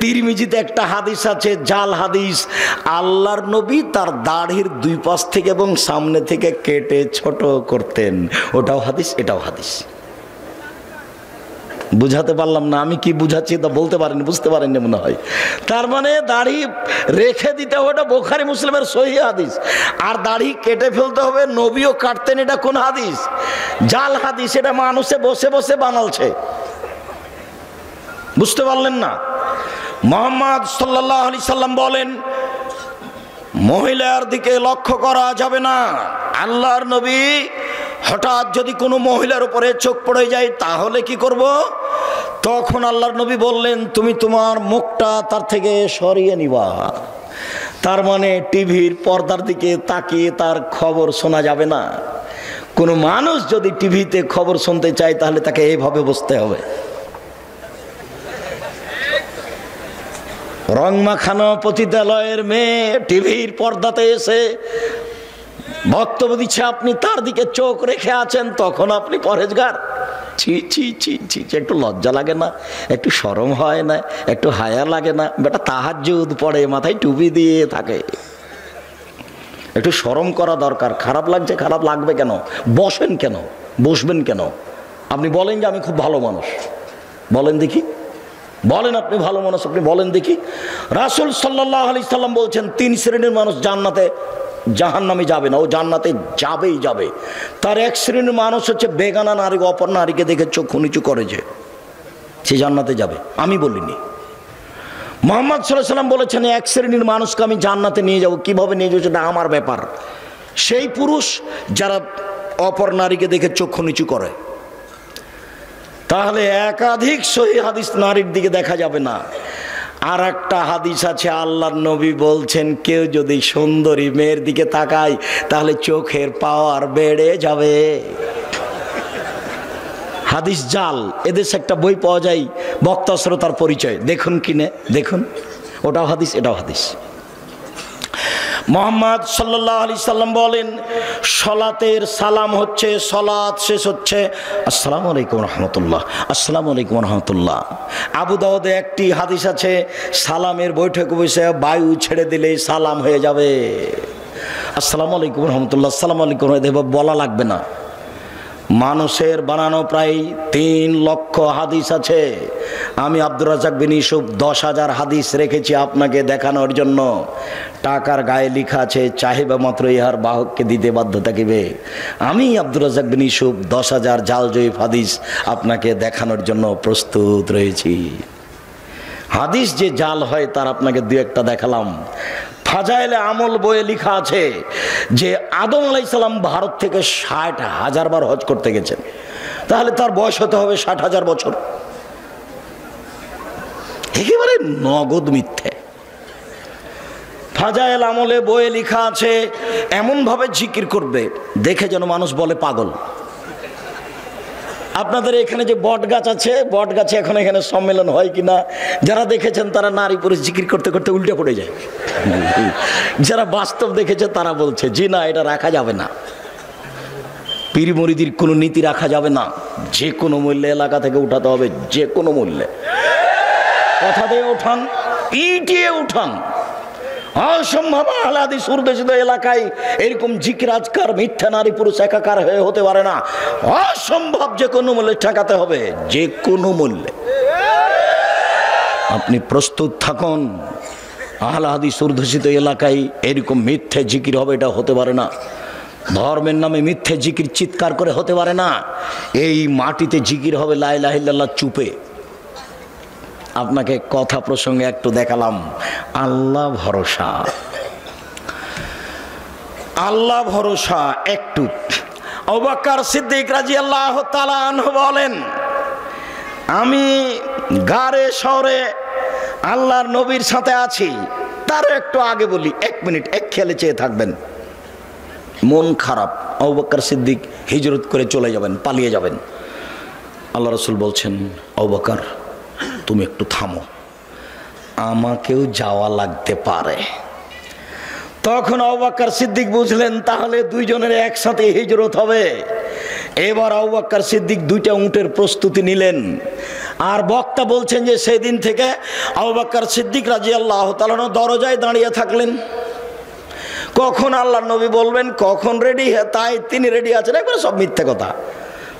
তিরমিজিতে একটা হাদিস আছে, জাল হাদিস, আল্লাহর নবী তার দাড়ির 2 পাশ থেকে এবং সামনে থেকে কেটে ছোট করতেন। ওটাও হাদিস, এটাও হাদিস। বুঝাতে পারলাম না? আমি কি বুঝাচ্ছি তা বলতে পারেনি, বুঝতে পারেননি মনে হয়। তার মানে দাড়ি রেখে দিতে হবে, ওটা বুখারী মুসলিমের সহিহ হাদিস। আর দাড়ি কেটে ফেলতে হবে, নবীও কাটতেন, এটা কোন হাদিস? জাল হাদিস, এটা মানুষে বসে বসে বানালছে। বুঝতে পারলেন না? মুহাম্মদ সাল্লাল্লাহু আলাইহি সাল্লাম বলেন, মহিলার দিকে লক্ষ্য করা যাবে না। আল্লাহর নবী হঠাৎ যদি কোনো মহিলার উপরে চোখ পড়ে যায় তাহলে কি করব? তখন আল্লাহর নবী বললেন, তুমি তোমার মুখটা তার থেকে সরিয়ে নিবা। তার মানে টিভির পর্দার দিকে তাকিয়ে তার খবর শোনা যাবে না। কোনো মানুষ যদি টিভিতে খবর শুনতে চায় তাহলে তাকে এইভাবে বসতে হবে। রং মাখানো পতিতালয়ের মেয়ে টিভির পর্দাতে এসে বক্তব্য দিচ্ছে, আপনি তার দিকে চোখ রেখে আছেন, তখন আপনি পরহেজগার? ছি ছি ছি ছি, একটু লজ্জা লাগে না? একটু শরম হয় না? একটু হায়া লাগে না? বেটা তাহাজ্জুদ পড়ে, মাথায় টুপি দিয়ে থাকে, একটু শরম করা দরকার। খারাপ লাগছে, খারাপ লাগবে কেন? বসেন কেন? বসবেন কেন? আপনি বলেন যে আমি খুব ভালো মানুষ, বলেন দেখি, বলেন আপনি ভালো মানুষ, আপনি বলেন দেখি। রাসূল সাল্লাল্লাহু আলাইহি সাল্লাম বলছেন 3 শ্রেণীর মানুষ জান্নাতে, জাহান্নামে যাবে না, ও জান্নাতে যাবেই যাবে। তার 1 শ্রেণীর মানুষ হচ্ছে বেগানা নারী, অপর নারীকে দেখে চক্ষু নিচু করে, যে সে জান্নাতে যাবে। আমি বলিনি, মুহাম্মদ সাল্লাল্লাহু আলাইহি সাল্লাম বলেছেন 1 শ্রেণীর মানুষকে আমি জান্নাতে নিয়ে যাব। কিভাবে নিয়ে যাবো সেটা আমার ব্যাপার। সেই পুরুষ যারা অপর নারীকে দেখে চক্ষু নিচু করে। তাহলে একাধিক সহিহ হাদিস, নারীর দিকে দেখা যাবে না। আর একটা হাদিস আছে, আল্লাহর নবী বলছেন, কেউ যদি সুন্দরী মেয়ের দিকে তাকায় তাহলে চোখের পাওয়ার বেড়ে যাবে। হাদিস জাল। এদেশে একটা বই পাওয়া যায়, বক্তা শ্রোতার পরিচয়, দেখুন কিনে, দেখুন, ওটাও হাদিস, এটাও হাদিস। মুহাম্মদ সাল্লাল্লাহু আলাইহি সাল্লাম বলেন, সালাতের সালাম হচ্ছে, সালাত শেষ হচ্ছে আসসালামু আলাইকুম রাহমাতুল্লাহ, আসসালামু আলাইকুম রাহমাতুল্লাহ। আবু দাউদে একটি হাদিস আছে, সালামের বৈঠকে বসে বায়ু ছেড়ে দিলেই সালাম হয়ে যাবে। আসসালামু আলাইকুম রাহমাতুল্লাহ, আসসালামু আলাইকুম বলা লাগবে না। মানুষের বানানো প্রায় 3 লক্ষ হাদিস আছে। আমি আব্দুর রাজ্জাক বিন ইউসুফ 10,000 হাদিস রেখেছি আপনাকে দেখানোর জন্য। টাকার গায়ে লেখা আছে, চাহিবা মাত্র ইহার বাহককে দিতে বাধ্য থাকিবে। আমি আব্দুর রাজ্জাক বিন ইউসুফ 10,000 জাল জয়ীফ হাদিস আপনাকে দেখানোর জন্য প্রস্তুত রয়েছি। হাদিস যে জাল হয় তার আপনাকে 2-1টা দেখালাম। ফাজাইলে আমল বইয়ে লেখা আছে যে আদম আলাইহিস সালাম ভারত থেকে 60,000 বার হজ করতে গেছেন, তাহলে তার বয়স হতে হবে 60,000 বছর। একেবারে নগদ মিথ্যে। ফাজাইল আমলে বইয়ে লেখা আছে এমন ভাবে জিকির করবে দেখে যেন মানুষ বলে পাগল। আপনাদের এখানে যে বট গাছ আছে, বট গাছে এখন এখানে সম্মেলন হয় কিনা, যারা দেখেছেন তারা নারী পুরুষ জিকির করতে করতে উল্টে পড়ে যায়। যারা বাস্তব দেখেছে তারা বলছে জি না, এটা রাখা যাবে না। পীর মুরিদির কোনো নীতি রাখা যাবে না, যে কোনো মূল্যে এলাকা থেকে উঠাতে হবে, যে কোনো মূল্যে। কথা দিয়ে উঠান, পিটিয়ে উঠান। অসম্ভব আহলে হাদিস উর্দুশিত এলাকায় এরকম জিকির আজকার মিথ্যা নারী পুরুষ একাকার হয়ে হতে পারে না। অসম্ভব, যে কোনো মূল্যে ঠেকাতে হবে, যে কোনো মূল্যে। আপনি প্রস্তুত থাকুন। আহলে হাদিস উর্দুশিত এলাকায় এরকম মিথ্যে জিকির হবে, এটা হতে পারে না। ধর্মের নামে মিথ্যে জিকির চিৎকার করে হতে পারে না। এই মাটিতে জিকির হবে লা ইলাহা ইল্লাল্লাহ চুপে। আপনাকে কথা প্রসঙ্গে একটু দেখালাম। আল্লাহ ভরসা, আল্লাহ ভরসা একটু। আবু বকর সিদ্দিক রাদিয়াল্লাহু তাআলা আনহু বলেন, আমি গারে শহরে আল্লাহর নবীর সাথে আছি। তার একটু আগে বলি, 1 মিনিট এক খেয়ালে চেয়ে থাকবেন। মন খারাপ, আবু বকর সিদ্দিক হিজরত করে চলে যাবেন, পালিয়ে যাবেন। আল্লাহ রাসূল বলছেন, আবু বকর তুমি একটু থামো, আমাকেও যাওয়া লাগতে পারে। তখন আবু বকর সিদ্দিক বুঝলেন তাহলে দুইজনের একসাথে হিজরত হবে। এবার আবু বকর সিদ্দিক 2টা উটের প্রস্তুতি নিলেন। আর বক্তা বলছেন যে সেদিন থেকে আবু বকর সিদ্দিক রাদিয়াল্লাহু তাআলা দরজায় দাঁড়িয়ে থাকলেন। কখন আল্লাহর নবী বলবেন, কখন রেডি, তাই তিনি রেডি আছেন, একবার সব মিথ্যে কথা।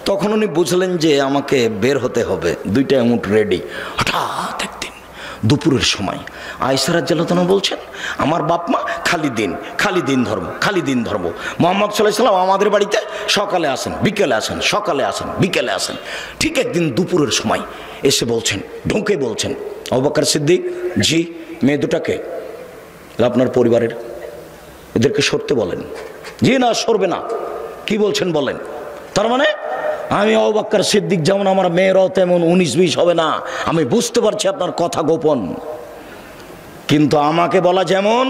তখন উনি বুঝলেন যে আমাকে বের হতে হবে, 2টা উট রেডি। হঠাৎ একদিন দুপুরের সময় আয়েশা রাদিয়াল্লাহু তাআলা বলছেন, আমার বাপ মা খালি দিন ধর্ম, খালি দিন ধর্ম। মুহাম্মদ সাল্লাল্লাহু আলাইহি ওয়াসাল্লাম আমাদের বাড়িতে সকালে আসেন, বিকেলে আসেন, সকালে আসেন, বিকেলে আসেন। ঠিক একদিন দুপুরের সময় এসে বলছেন, ঢুকে বলছেন, আবু বকর সিদ্দিক জি, মেয়ে দুটাকে আপনার পরিবারের, এদেরকে সরতে বলেন। জি না, সরবে না। কি বলছেন বলেন? তার মানে আমি আবু বকর সিদ্দিক যেমন, আমার মেয়েরাও তেমন 19-20 হবে না। আমি বুঝতে পারছি আপনার কথা গোপন, কিন্তু আমাকে বলা যেমন,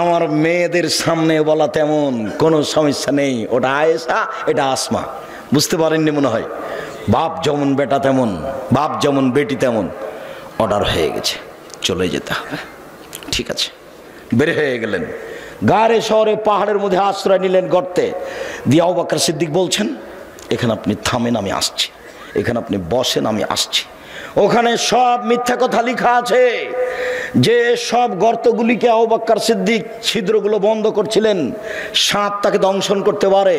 আমার মেয়েদের সামনে বলা তেমন, কোনো সমস্যা নেই। ওটা আয়েশা, এটা আসমা। বুঝতে পারেননি মনে হয়। বাপ যেমন বেটা তেমন, বাপ যেমন বেটি তেমন। অর্ডার হয়ে গেছে, চলে যেতে হবে। ঠিক আছে, বের হয়ে গেলেন। গাড়ে শহরে পাহাড়ের মধ্যে আশ্রয় নিলেন, গর্তে। দিয়ে আবু বকর সিদ্দিক বলছেন, এখানে আপনি থামেন, আমি আসছি। এখানে আপনি বসেন, আমি আসছি। ওখানে সব মিথ্যা কথা লেখা আছে। যে সব গর্তগুলিকে আবু বকর সিদ্দিক ছিদ্রগুলো বন্ধ করছিলেন, সাপ তাকে দংশন করতে পারে,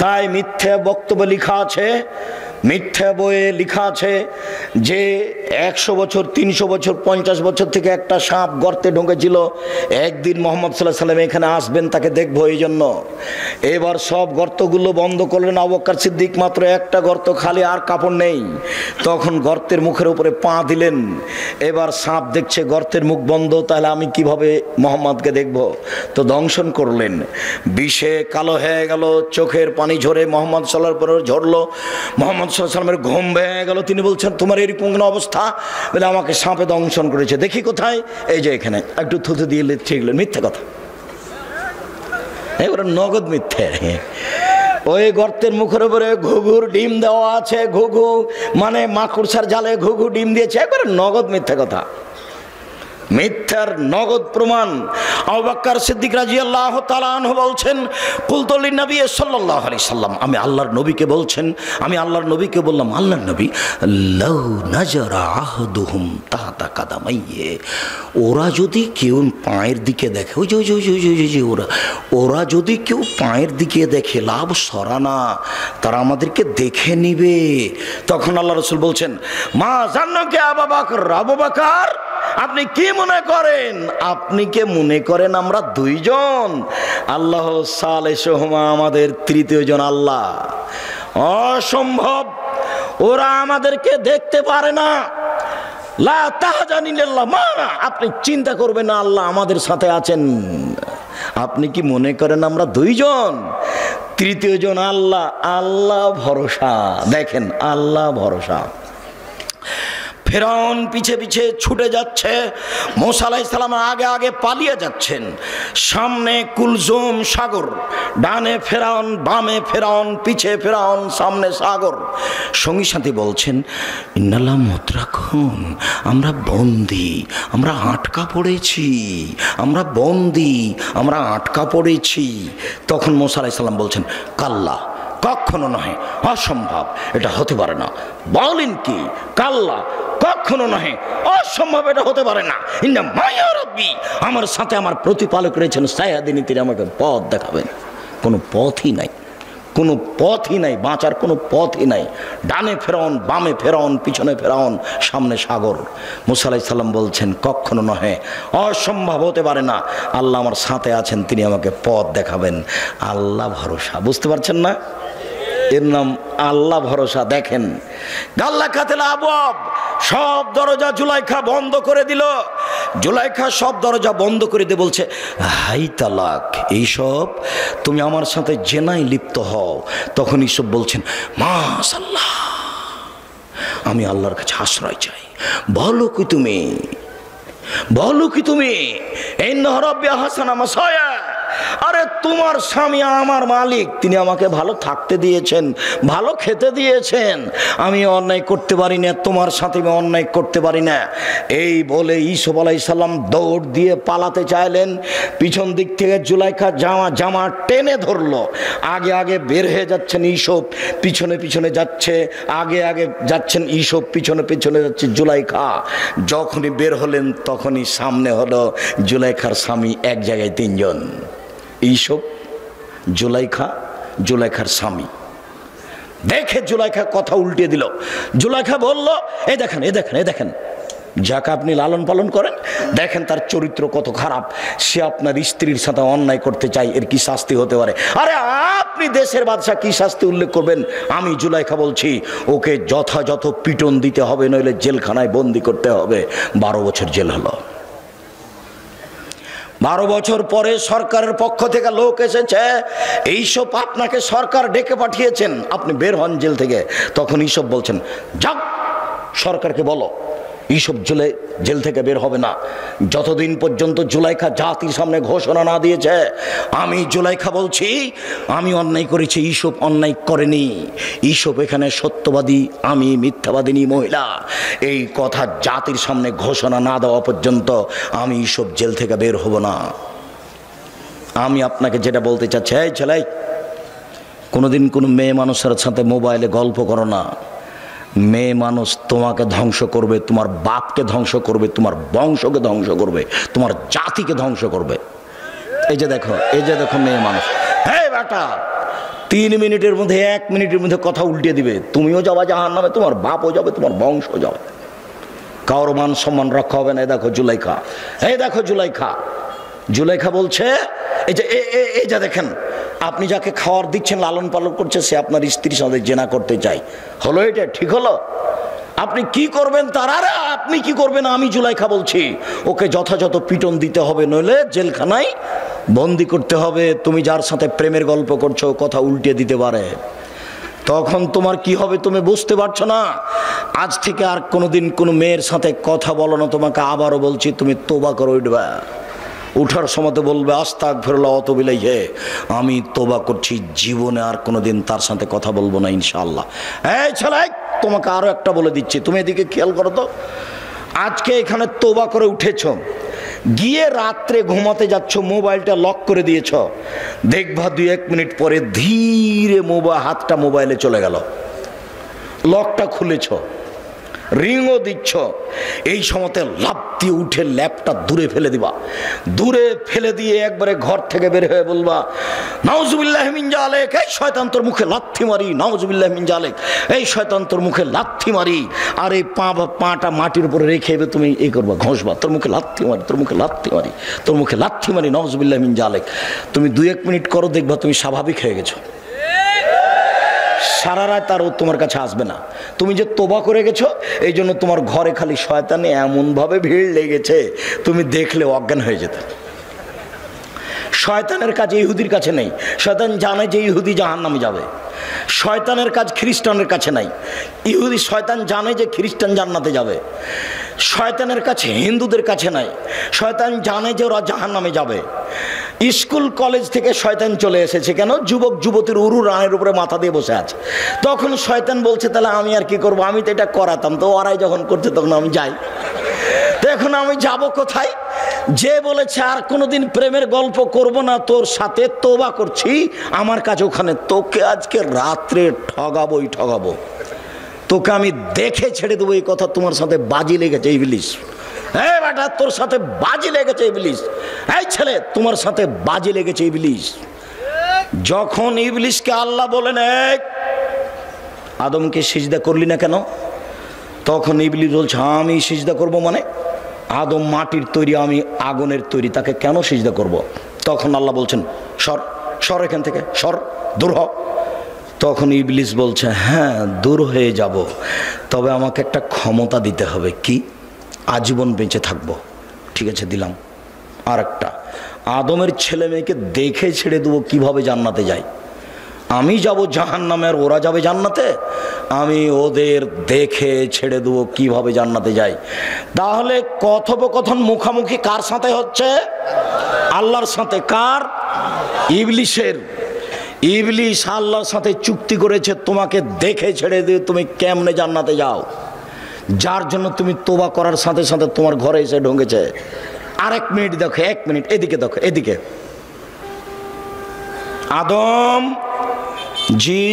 তাই মিথ্যা বক্তব্য লেখা আছে। মিথ্যা বইয়ে লেখা আছে যে 100 বছর, 300 বছর, 50 বছর থেকে একটা সাপ গর্তে ঢুকেছিল। একদিন মুহাম্মদ সাল্লাল্লাহু আলাইহি ওয়াসাল্লাম এখানে আসবেন, তাকে দেখবো এই জন্য। এবার সব গর্তগুলো বন্ধ করলেন আবু বকর সিদ্দিক, মাত্র একটা গর্ত খালি, আর কাপড় নেই। তখন গর্তের মুখের উপরে পা দিলেন। এবার সাপ দেখছে গর্তের মুখ বন্ধ, তাহলে আমি কিভাবে মুহাম্মদকে দেখব? তো দংশন করলেন। বিষে কালো হয়ে গেল, চোখের পানি ঝরে মুহাম্মদ সাল্লাল্লাহু আলাইহি ওয়াসাল্লাম ঝরলো। মুহাম্মদ সাল্লাল্লাহু আলাইহি ওয়াসাল্লামের ঘুম ভেঙে গেল। তিনি বলছেন, তোমার এরকম কোনো অবস্থা? বলে, আমাকে সাপে দংশন করেছে। দেখি কোথায়? এই যে এখানে। একটু থুতু দিয়ে ঠিক মিথ্যে কথা, এবার নগদ মিথ্যে। ওই গর্তের মুখের উপরে ঘুঘুর ডিম দেওয়া আছে। ঘুঘু মানে মাকড়সার জালে ঘুঘু ডিম দিয়েছে, একবার নগদ মিথ্যে কথা। মিথ্যার নগদ প্রমাণ। আবু বকর সিদ্দিক রাদিয়াল্লাহু তাআলা আনহু বলছেন, কুলতু লিন-নবী সাল্লাল্লাহু আলাইহি সাল্লাম, আমি আল্লাহর নবীকে বলছেন, আমি আল্লাহর নবীকে বললাম, আল্লাহর নবী, লাউ নাজারা আহদুহুম তাহতা কাদামাইয়ে, ওরা যদি কেউ পায়ের দিকে দেখে, ওই যে ওরা যদি কেউ পায়ের দিকে দেখে, লাভ সরানা, তারা আমাদেরকে দেখে নিবে। তখন আল্লাহ রাসূল বলছেন, মা জান্নাকে আবু বকর, আবু বকর আপনি কি মনে করেন, আপনি কে মনে করেন আমরা দুইজন? আল্লাহ সালেহুমা, আমাদের তৃতীয় জন আল্লাহ। অসম্ভব, ওরা আমাদেরকে দেখতে পারে না। লা তাহজানিল্লাহ মা, আপনি চিন্তা করবেন না, আল্লাহ আমাদের সাথে আছেন। আপনি কি মনে করেন আমরা দুইজন? তৃতীয় জন আল্লাহ। আল্লাহ ভরসা, দেখেন আল্লাহ ভরসা। ফেরাউন পিছে পিছে ছুটে যাচ্ছে, মূসা আলাইহিস সালাম আগে আগে পালিয়ে যাচ্ছেন। সামনে কুলজুম সাগর, ডানে ফেরাউন, বামে ফেরাউন, পিছে ফেরাউন, সামনে সাগর। সঙ্গী সাথী বলছেন, ইন্নাল্লাহ মুতরাকুন, আমরা বন্দি, আমরা আটকা পড়েছি, আমরা বন্দি, আমরা আটকা পড়েছি। তখন মূসা আলাইহিস সালাম বলছেন, কাল্লা, কখনো নহে, অসম্ভব, এটা হতে পারে না। বলেন কি? কাল্লা, কখনো নহে, অসম্ভব, এটা হতে পারে না। ইন্না মায়া রাব্বি, আমার সাথে আমার প্রতিপালক রয়েছেন, সায়াদিনী, তিনি আমাকে পথ দেখাবেন। কোনো পথই নাই, কোনো পথই নাই, বাঁচার কোনো পথই নাই। ডানে ফেরাউন, বামে ফেরাউন, পিছনে ফেরাউন, সামনে সাগর। মূসা আলাইহিস সালাম বলছেন, কখনো নহে, অসম্ভব, হতে পারে না। আল্লাহ আমার সাথে আছেন, তিনি আমাকে পথ দেখাবেন। আল্লাহ ভরসা, বুঝতে পারছেন না? এর নাম আল্লাহ ভরসা। দেখেন, গাল্লা খাতেল আবওয়াব, সব দরজা জুলাইখা বন্ধ করে দিল। জুলাইখা সব দরজা বন্ধ করে দিয়ে বলছে, হাই তালাক, এইসব তুমি আমার সাথে জেনায় লিপ্ত হও। তখন ইসব বলছেন, মাশাআল্লাহ, আমি আল্লাহর কাছে আশ্রয় চাই। বলো কি তুমি, বলো কি তুমি, ইন্নাহু রাব্বি আহসানা মাসায়া, আরে তোমার স্বামী আমার মালিক, তিনি আমাকে ভালো থাকতে দিয়েছেন, ভালো খেতে দিয়েছেন, আমি অন্যায় করতে পারি না, তোমার সাথে আমি অন্যায় করতে পারি না। এই বলে ইউসুফ আলাইহিস সালাম দৌড় দিয়ে পালাতে চাইলেন। পিছন দিক থেকে জুলাইখা জামা টেনে ধরলো। আগে আগে বের হয়ে যাচ্ছেন ইউসুফ, পিছনে পিছনে যাচ্ছে, আগে আগে যাচ্ছেন ইউসুফ, পিছনে পিছনে যাচ্ছে জুলাইখা। যখনই বের হলেন তখনই সামনে হলো জুলাইখার স্বামী, এক জায়গায় তিনজন, ইউসুফ, জুলাইখা, জুলাইখার স্বামী। দেখে জুলাইখা কথা উল্টে দিল। জুলাইখা বলল, এই দেখেন, এই দেখেন, এই দেখেন, যাকে আপনি লালন পালন করেন, দেখেন তার চরিত্র কত খারাপ, সে আপনার স্ত্রীর সাথে অন্যায় করতে চাই, এর কি শাস্তি হতে পারে? আরে আপনি দেশের বাদশাহ, কি শাস্তি উল্লেখ করবেন? আমি জুলাইখা বলছি, ওকে যথাযথ পিটন দিতে হবে, নইলে জেলখানায় বন্দি করতে হবে। 12 বছর জেল হলো। 12 বছর পরে সরকারের পক্ষ থেকে লোক এসেছে, এইসব আপনাকে সরকার ডেকে পাঠিয়েছেন, আপনি বের হন জেল থেকে। তখন এইসব বলছেন, যাও সরকারকে বলো এইসব জেল থেকে বের হবে না, যতদিন পর্যন্ত জুলাইখা জাতির সামনে ঘোষণা না দিয়েছে। আমি জুলাইখা বলছি, আমি অন্যায় করেছি, এইসব অন্যায় করেনি। এইসব এখানে সত্যবাদী, আমি মিথ্যাবাদিনী মহিলা। এই কথা জাতির সামনে ঘোষণা না দেওয়া পর্যন্ত আমি এইসব জেল থেকে বের হব না। আমি আপনাকে যেটা বলতে চাচ্ছি, এই ছেলে, কোনোদিন কোনো মেয়ে মানুষের সাথে মোবাইলে গল্প করো না। মেয়ে মানুষ তোমাকে ধ্বংস করবে, তোমার বাপকে ধ্বংস করবে, তোমার বংশকে ধ্বংস করবে, তোমার জাতিকে ধ্বংস করবে। এই যে দেখো, এই যে দেখো মেয়ে মানুষ, হ্যাঁ বেটা, 3 মিনিটের মধ্যে, 1 মিনিটের মধ্যে কথা উল্টে দিবে। তুমিও যাবা জাহান্নামে, তোমার বাপও যাবে, তোমার বংশ যাবে, কারো মান সম্মান রক্ষা হবে না। এই দেখো জুলাইখা, এই দেখো জুলাইখা। জুলাইখা বলছে, এই যে দেখেন, আপনি যাকে খাওয়ার দিচ্ছেন, লালন পালন করছে, সে আপনার স্ত্রীর সাথে জেনা করতে চাই। হলো এটা? ঠিক হলো? আপনি কি করবেন তার? আরে আপনি কি করবেন? আমি জুলাইখা বলছি, ওকে যথাযথ পিটন দিতে হবে, নইলে জেলখানায় বন্দি করতে হবে। তুমি যার সাথে প্রেমের গল্প করছো, কথা উল্টে দিতে পারে, তখন তোমার কি হবে তুমি বুঝতে পারছো না। আজ থেকে আর কোনোদিন কোনো মেয়ের সাথে কথা বলো না। তোমাকে আবারও বলছি, তুমি তোবা করে উঠবা। উঠার সময় বলবে, আস্তাগফিরুল্লাহ ওয়া আতুবু ইলাইহি, আমি তোবা করছি, জীবনে আর কোনোদিন তার সাথে কথা বলবো না ইনশাআল্লাহ। এই ছেলে, তোমাকে আরো একটা বলে দিচ্ছি, তুমি এদিকে খেয়াল করো তো। আজকে এখানে তোবা করে উঠেছ, গিয়ে রাত্রে ঘুমাতে যাচ্ছ, মোবাইলটা লক করে দিয়েছ, দেখবা 2-1 মিনিট পরে ধীরে হাতটা মোবাইলে চলে গেল, লকটা খুলেছ, রিংও দিচ্ছ, এই সময়তে লাফ দিয়ে উঠে ল্যাপটা দূরে ফেলে দিবা, দূরে ফেলে দিয়ে একবারে ঘর থেকে বের হয়ে বলবা নাউজুবিল্লাহ মিন জালিক, এই শয়তান তোর মুখে লাথি মারি, নাউজুবিল্লাহ মিন জালিক, এই শয়তান তোর মুখে লাথি মারি। আর এই পাটা মাটির উপরে রেখে তুমি এই করবা, ঘষবা, তোর মুখে লাথি মারি, তোর মুখে লাথি মারি, তোর মুখে লাথি মারি, নাউজুবিল্লাহ মিন জালিক। তুমি 2-1 মিনিট করো, দেখবা তুমি স্বাভাবিক হয়ে গেছো, সারা রাত আর ও তোমার কাছে আসবে না। তুমি যে তোবা করে গেছো, এই জন্য তোমার ঘরে খালি শয়তানে এমনভাবে ভিড় লেগেছে, তুমি দেখলে অজ্ঞান হয়ে যেত। শয়তানের কাজ ইহুদির কাছে নেই, শয়তান জানে যে ইহুদি জাহান্নামে যাবে। শয়তানের কাজ খ্রিস্টানের কাছে নাই, শয়তান জানে যে খ্রিস্টান জান্নাতে যাবে। শয়তানের কাছে হিন্দুদের কাছে নাই, শয়তান জানে যে ওরা জাহান্নামে যাবে। স্কুল কলেজ থেকে শয়তান চলে এসেছে, কেন? যুবক যুবতীর উরু রানের উপরে মাথা দিয়ে বসে আছে। তখন শয়তান বলছে তাহলে আমি আর কি করবো, আমি তো এটা করাতাম, তো ওরাই যখন করছে তখন আমি যাই, তো এখন আমি যাব কোথায়? যে বলেছে আর কোনোদিন প্রেমের গল্প করব না তোর সাথে, তোবা করছি, আমার কাছে ওখানে, তোকে আজকে রাত্রে ঠগাবোই ঠগাবো, তোকে আমি দেখে ছেড়ে দেবো। এই কথা তোমার সাথে বাজি লেগেছে ইবলিস। এই বেটা তোর সাথে বাজি লেগেছে ইবলিস, এই ছেলে তোমার সাথে বাজি লেগেছে ইবলিস। যখন ইবলিসকে আল্লাহ বলেন এই আদমকে সিজদা করলি না কেন, তখন ইবলিস বলছে আমি সিজদা করব মানে? আদম মাটির তৈরি, আমি আগুনের তৈরি, তাকে কেন সিজদা করব? তখন আল্লাহ বলছেন সর, সর এখান থেকে, সর, দূর হ। তখন ইবলিস বলছে হ্যাঁ দূর হয়ে যাব, তবে আমাকে একটা ক্ষমতা দিতে হবে। কি? আজীবন বেঁচে থাকবো। ঠিক আছে দিলাম। আর একটা, আদমের ছেলে মেয়েকে দেখে ছেড়ে দেবো কিভাবে জান্নাতে যায়। আমি যাব জাহান্নামে আর ওরা যাবে জান্নাতে, আমি ওদের দেখে ছেড়ে দেবো কিভাবে জান্নাতে যায়। তাহলে কথোপকথন মুখামুখি কার সাথে হচ্ছে? আল্লাহর সাথে। কার? ইবলিসের। ইবলিস আল্লাহর সাথে চুক্তি করেছে তোমাকে দেখে ছেড়ে দিয়ে তুমি কেমনে জান্নাতে যাও, যার জন্য তুমি তোবা করার সাথে সাথে তোমার ঘরে এসে ঢুকেছে। আর 1 মিনিট দেখো, 1 মিনিট এদিকে দেখো, এদিকে। আদম জি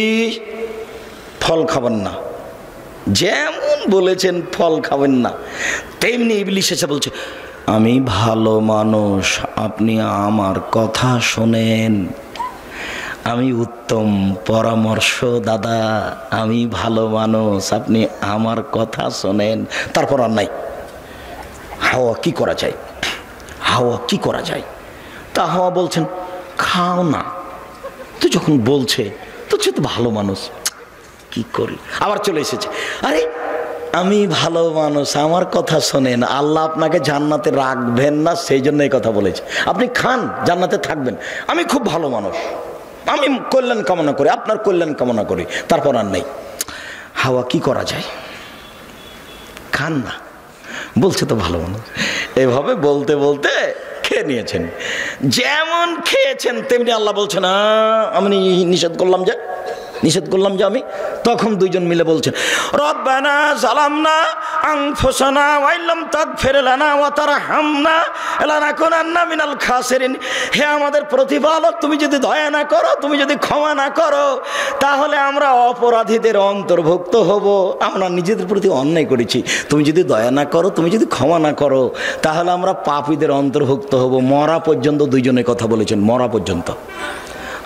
ফল খাবেন না, যেমন বলেছেন ফল খাবেন না, তেমনি ইবলিস এসে বলছে আমি ভালো মানুষ, আপনি আমার কথা শোনেন, আমি উত্তম পরামর্শ দাদা, আমি ভালো মানুষ, আপনি আমার কথা শোনেন। তারপর আর নাই। হাওয়া কি করা যায়, হাওয়া কি করা যায়? তা হাওয়া বলছেন খাও না। তো যখন বলছে তো সে তো ভালো মানুষ, কি করি? আবার চলে এসেছে, আরে আমি ভালো মানুষ, আমার কথা শোনেন, আল্লাহ আপনাকে জান্নাতে রাখবেন না সেই জন্য এই কথা বলেছে, আপনি খান জান্নাতে থাকবেন, আমি খুব ভালো মানুষ, আমি কল্যাণ কামনা করি, আপনার কল্যাণ কামনা করি। তারপর আর নেই। হাওয়া কি করা যায়? খান না, বলছে তো ভালো মানুষ। এভাবে বলতে বলতে খেয়ে নিয়েছেন, যেমন খেয়েছেন তেমনি আল্লাহ বলছেন আমি নিষেধ করলাম যে আমি। তখন দুইজন মিলে বলছেন রব্বানা জালামনা আনফুসানা ওয়া ইল্লাম তাগফির লানা ওয়া তারহামনা লানাকুনান্না মিনাল খাসিরিন। হে আমাদের প্রতিপালক, তুমি যদি দয়া না করো, তুমি যদি ক্ষমা না করো, তাহলে আমরা অপরাধীদের অন্তর্ভুক্ত হব। আমরা নিজেদের প্রতি অন্যায় করেছি, তুমি যদি দয়া না করো, তুমি যদি ক্ষমা না করো, তাহলে আমরা পাপীদের অন্তর্ভুক্ত হব। মরা পর্যন্ত দুইজনে কথা বলেছেন, মরা পর্যন্ত।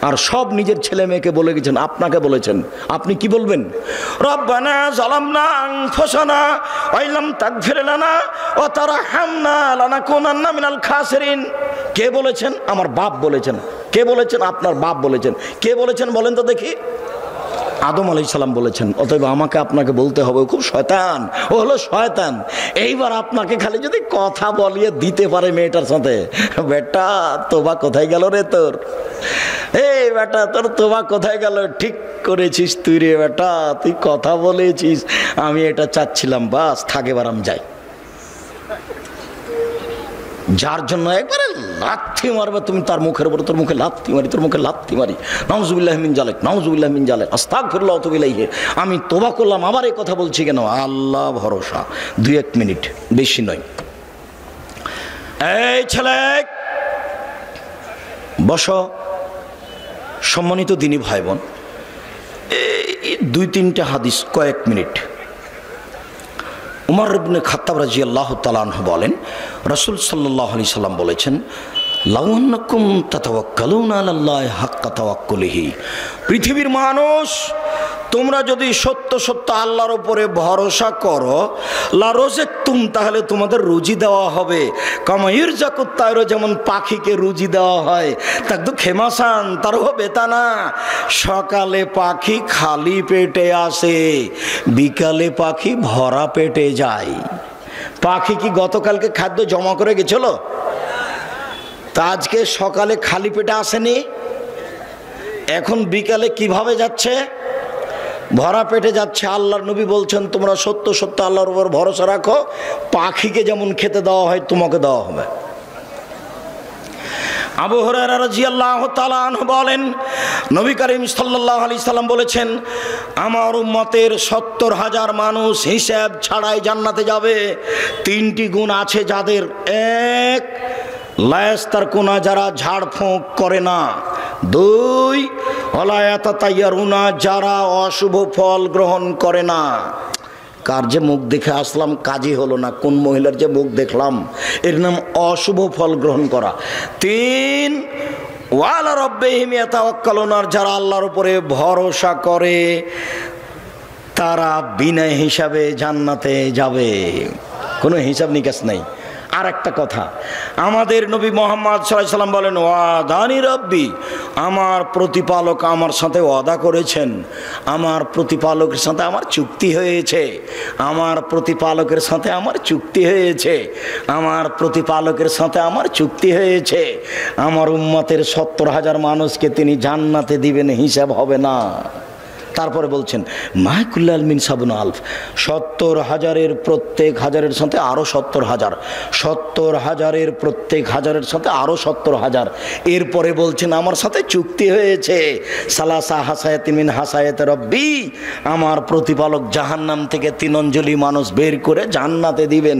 আর সব নিজের ছেলে মেয়েকে বলে গেছেন, আপনাকে বলেছেন, আপনি কি বলবেন? রব্বানা জালামনা আনফুসানা ওয়া ইল্লাম তাগফির লানা ওয়া তারহামনা লানাকুনান্না মিনাল খাসিরিন। কে বলেছেন? আমার বাপ বলেছেন। কে বলেছেন? আপনার বাপ বলেছেন। কে বলেছেন বলেন তো দেখি? আদম আলাইহিস সালাম বলেছেন। অতএব আমাকে আপনাকে বলতে হবে খুব শয়তান, ও হলো শয়তান। এইবার আপনাকে খালি যদি কথা বলিয়ে দিতে পারে মেয়েটার সাথে, বেটা তোবা কোথায় গেল রে তোর, এই বেটা তোর তোবা কোথায় গেল, ঠিক করেছিস তুই রে বেটা, তুই কথা বলেছিস, আমি এটা চাচ্ছিলাম, বাস থাকে, এবার আমি যাই। যার জন্য একবারে লাথি মারবে, তুমি তার মুখের উপর তোর মুখে লাথি মারি, তোর মুখে লাথি মারি। নাউজুবিল্লাহ মিন জালিক, নাউজুবিল্লাহ মিন জালিক, আস্তাগফিরুল্লাহ ওয়া আতুবু ইলাইহি। আমি তোবা করলাম, আবার এই কথা বলছি কেন? আল্লাহ ভরসা। 2-1 মিনিট, বেশি নয়। এই ছেলে বসো। সম্মানিত দিনী ভাই বোন, 2-3টা হাদিস, কয়েক মিনিট। উমর ইবনে খাত্তাব রাদিয়াল্লাহু তাআলা আনহু বলেন, রাসূল সাল্লাল্লাহু আলাইহি সাল্লাম বলেছেন, লাউ আন্নাকুম তাতাওয়াক্কালুনা আলাল্লাহি হাক্কা তাওয়াক্কুলিহি, পৃথিবীর মানুষ তোমরা যদি সত্য সত্য আল্লাহর উপরে ভরসা করো, লা রাযাকতুম, তাহলে তোমাদের রুজি দেওয়া হবে। কামা ইরযাকুত তায়র, যেমন পাখিকে রুজি দেওয়া হয়। তাকদু খেমাসান, তার হবে তা না। সকালে পাখি খালি পেটে আসে, বিকালে পাখি ভরা পেটে যায়। পাখি কি গতকালকে খাদ্য জমা করে গেছিল? তা আজকে সকালে খালি পেটে আসেনি, এখন বিকালে কিভাবে যাচ্ছে? ভরা পেটে যাচ্ছে। আল্লাহর নবী বলছেন, তোমরা সত্য সত্য আল্লাহর উপর ভরসা রাখো, পাখিকে যেমন খেতে দেওয়া হয় তোমাকে দেওয়া হবে। আবু হুরায়রা রাদিয়াল্লাহু তাআলা আনহু বলেন, নবী করিম সাল্লাল্লাহু আলাইহি সাল্লাম বলেছেন, আমার উম্মতের 70,000 মানুষ হিসাব ছাড়াই জান্নাতে যাবে। 3টি গুণ আছে যাদের। 1, লায়াস্তার কোনা, যারা ঝাড়ফুঁক করে না। 2, ওয়ালায়াতাতাইয়ারুনা, যারা অশুভ ফল গ্রহণ করে না। কার যে মুখ দেখে আসলাম কাজই হলো না, কোন মহিলার যে মুখ দেখলাম, এর নাম অশুভ ফল গ্রহণ করা। 3, ওয়ালা রাব্বিহিম ইয়াতাওয়াক্কালুন, যারা আল্লাহর উপরে ভরসা করে তারা বিনা হিসাবে জান্নাতে যাবে, কোনো হিসাব নিকাশ নাই। আর একটা কথা, আমাদের নবী মুহাম্মদ সাল্লাল্লাহু আলাইহি সাল্লাম বলেন, ওয়াদানি রব্বি, আমার প্রতিপালক আমার সাথে ওয়াদা করেছেন, আমার প্রতিপালকের সাথে আমার চুক্তি হয়েছে, আমার প্রতিপালকের সাথে আমার চুক্তি হয়েছে, আমার প্রতিপালকের সাথে আমার চুক্তি হয়েছে। আমার উম্মতের 70,000 মানুষকে তিনি জান্নাতে দিবেন, হিসাব হবে না। তারপরে বলছেন, মাহকুল্লাল মিন সাবুন আলফ, 70,000-এর প্রত্যেক হাজারের সাথে আরো 70,000, 70,000-এর প্রত্যেক হাজারের সাথে আরো 70,000। এরপরে বলছেন, আমার সাথে চুক্তি হয়েছে, সালাসা হাসায়াতিন মিন হাসায়াতি রব্বি, আমার প্রতিপালক জাহান্নাম থেকে 3 অঞ্জলি মানুষ বের করে জান্নাতে দিবেন।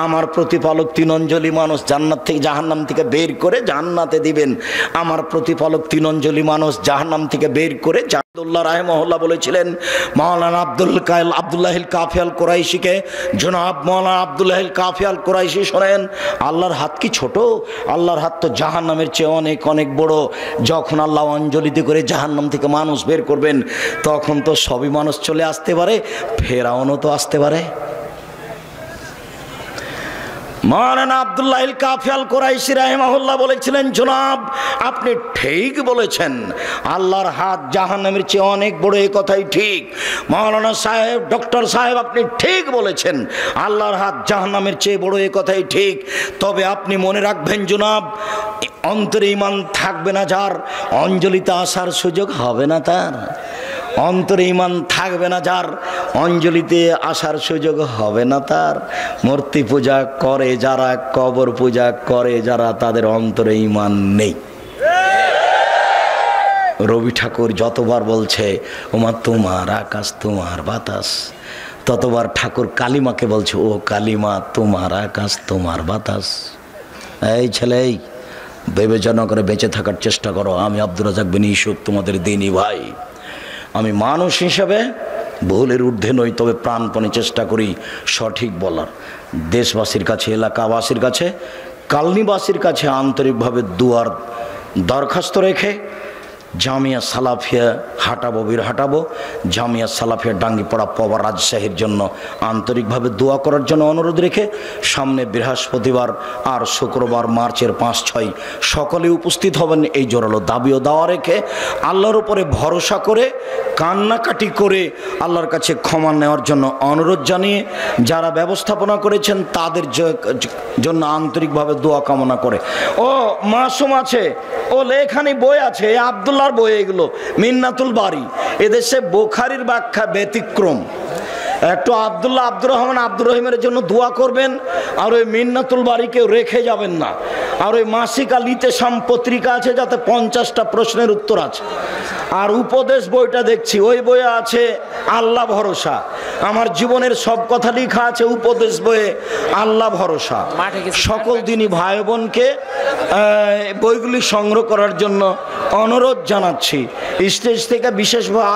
আমার প্রতিপালক 3 অঞ্জলি মানুষ জান্নাত থেকে জাহান্নাম থেকে বের করে জান্নাতে দিবেন। আমার প্রতিপালক 3 অঞ্জলি মানুষ জাহান্নাম থেকে বের করে আব্দুল্লাহ রাহিমাহুল্লাহ বলেছিলেন, মাওলানা আব্দুল্লাহিল কাফি আল কুরাইশিকে, জনাব মাওলানা আব্দুল্লাহিল কাফি আল কুরাইশি, শোনেন, আল্লাহর হাত কি ছোট? আল্লাহর হাত তো জাহান্নামের চেয়ে অনেক অনেক বড়। যখন আল্লাহ অঞ্জলিতে করে জাহান্নাম থেকে মানুষ বের করবেন, তখন তো সবই মানুষ চলে আসতে পারে, ফেরাউনও তো আসতে পারে। মাওলানা আব্দুল্লাহিল কাফি আল কুরাইশি রাহিমাহুল্লাহ বলেছিলেন, জনাব আপনি ঠিক বলেছেন, আল্লাহর হাত জাহান্নামের চেয়ে অনেক বড়, এই কথাই ঠিক। মাওলানা সাহেব, ডক্টর সাহেব, আপনি ঠিক বলেছেন, আল্লাহর হাত জাহান্নামের চেয়ে বড়, এই কথাই ঠিক। তবে আপনি মনে রাখবেন জনাব, অন্তরে ঈমান থাকবে না যার, অঞ্জলিতে আসার সুযোগ হবে না তার। অন্তরে ঈমান থাকবে না যার, অঞ্জলিতে আসার সুযোগ হবে না তার। মূর্তি পূজা করে যারা, কবর পূজা করে যারা, তাদের অন্তরে ঈমান নেই। রবি ঠাকুর যতবার বলছে, ওমা তোমার আকাশ তোমার বাতাস, ততবার ঠাকুর কালিমাকে বলছে, ও কালিমা তোমার আকাশ তোমার বাতাস। এই ছেলে, বিবেচনা করে বেঁচে থাকার চেষ্টা করো। আমি আব্দুর রাজ্জাক বিন ইউসুফ, তোমাদের দিনী ভাই। আমি মানুষ হিসাবে ভুলের ঊর্ধ্বে নই, তবে প্রাণপণে চেষ্টা করি সঠিক বলার। দেশবাসীর কাছে, এলাকাবাসীর কাছে, কালনিবাসীর কাছে আন্তরিকভাবে দুয়ার দরখাস্ত রেখে জামিয়া সালাফিয়া হাঁটাবো, হাঁটাবো। জামিয়া সালাফিয়া ডাঙ্গিপাড়া পবা রাজশাহীর জন্য আন্তরিকভাবে দোয়া করার জন্য অনুরোধ রেখে, সামনে বৃহস্পতিবার আর শুক্রবার মার্চের 5-6 সকলে উপস্থিত হবেন, এই জোরালো দাবি ও দাওয়া রেখে, আল্লাহর উপরে ভরসা করে, কান্নাকাটি করে আল্লাহর কাছে ক্ষমা নেওয়ার জন্য অনুরোধ জানিয়ে, যারা ব্যবস্থাপনা করেছেন তাদের জন্য আন্তরিকভাবে দোয়া কামনা করে। ও মাসুম আছে, ও লেখানি বই আছে, আব্দুল্লাহর বই, এগুলো মিন্নাতুল বারি। এদেশে বুখারীর ব্যাখ্যা ব্যতিক্রম, একটু আব্দুল্লাহ আব্দুর রহমান আব্দুর রহিমের জন্য দোয়া করবেন। আর ওই মিন্নাতুল বাড়িকেও রেখে যাবেন না। আর ওই মাসিক আলিতে সাম পত্রিকা আছে, যাতে 50টা প্রশ্নের উত্তর আছে। আর উপদেশ বইটা দেখছি, ওই বইয়ে আছে আল্লাহ ভরসা। আমার জীবনের সব কথা লেখা আছে উপদেশ বইয়ে, আল্লাহ ভরসা। সকল দিনই ভাই বোনকে বইগুলি সংগ্রহ করার জন্য অনুরোধ জানাচ্ছি। স্টেজ থেকে বিশেষভাবে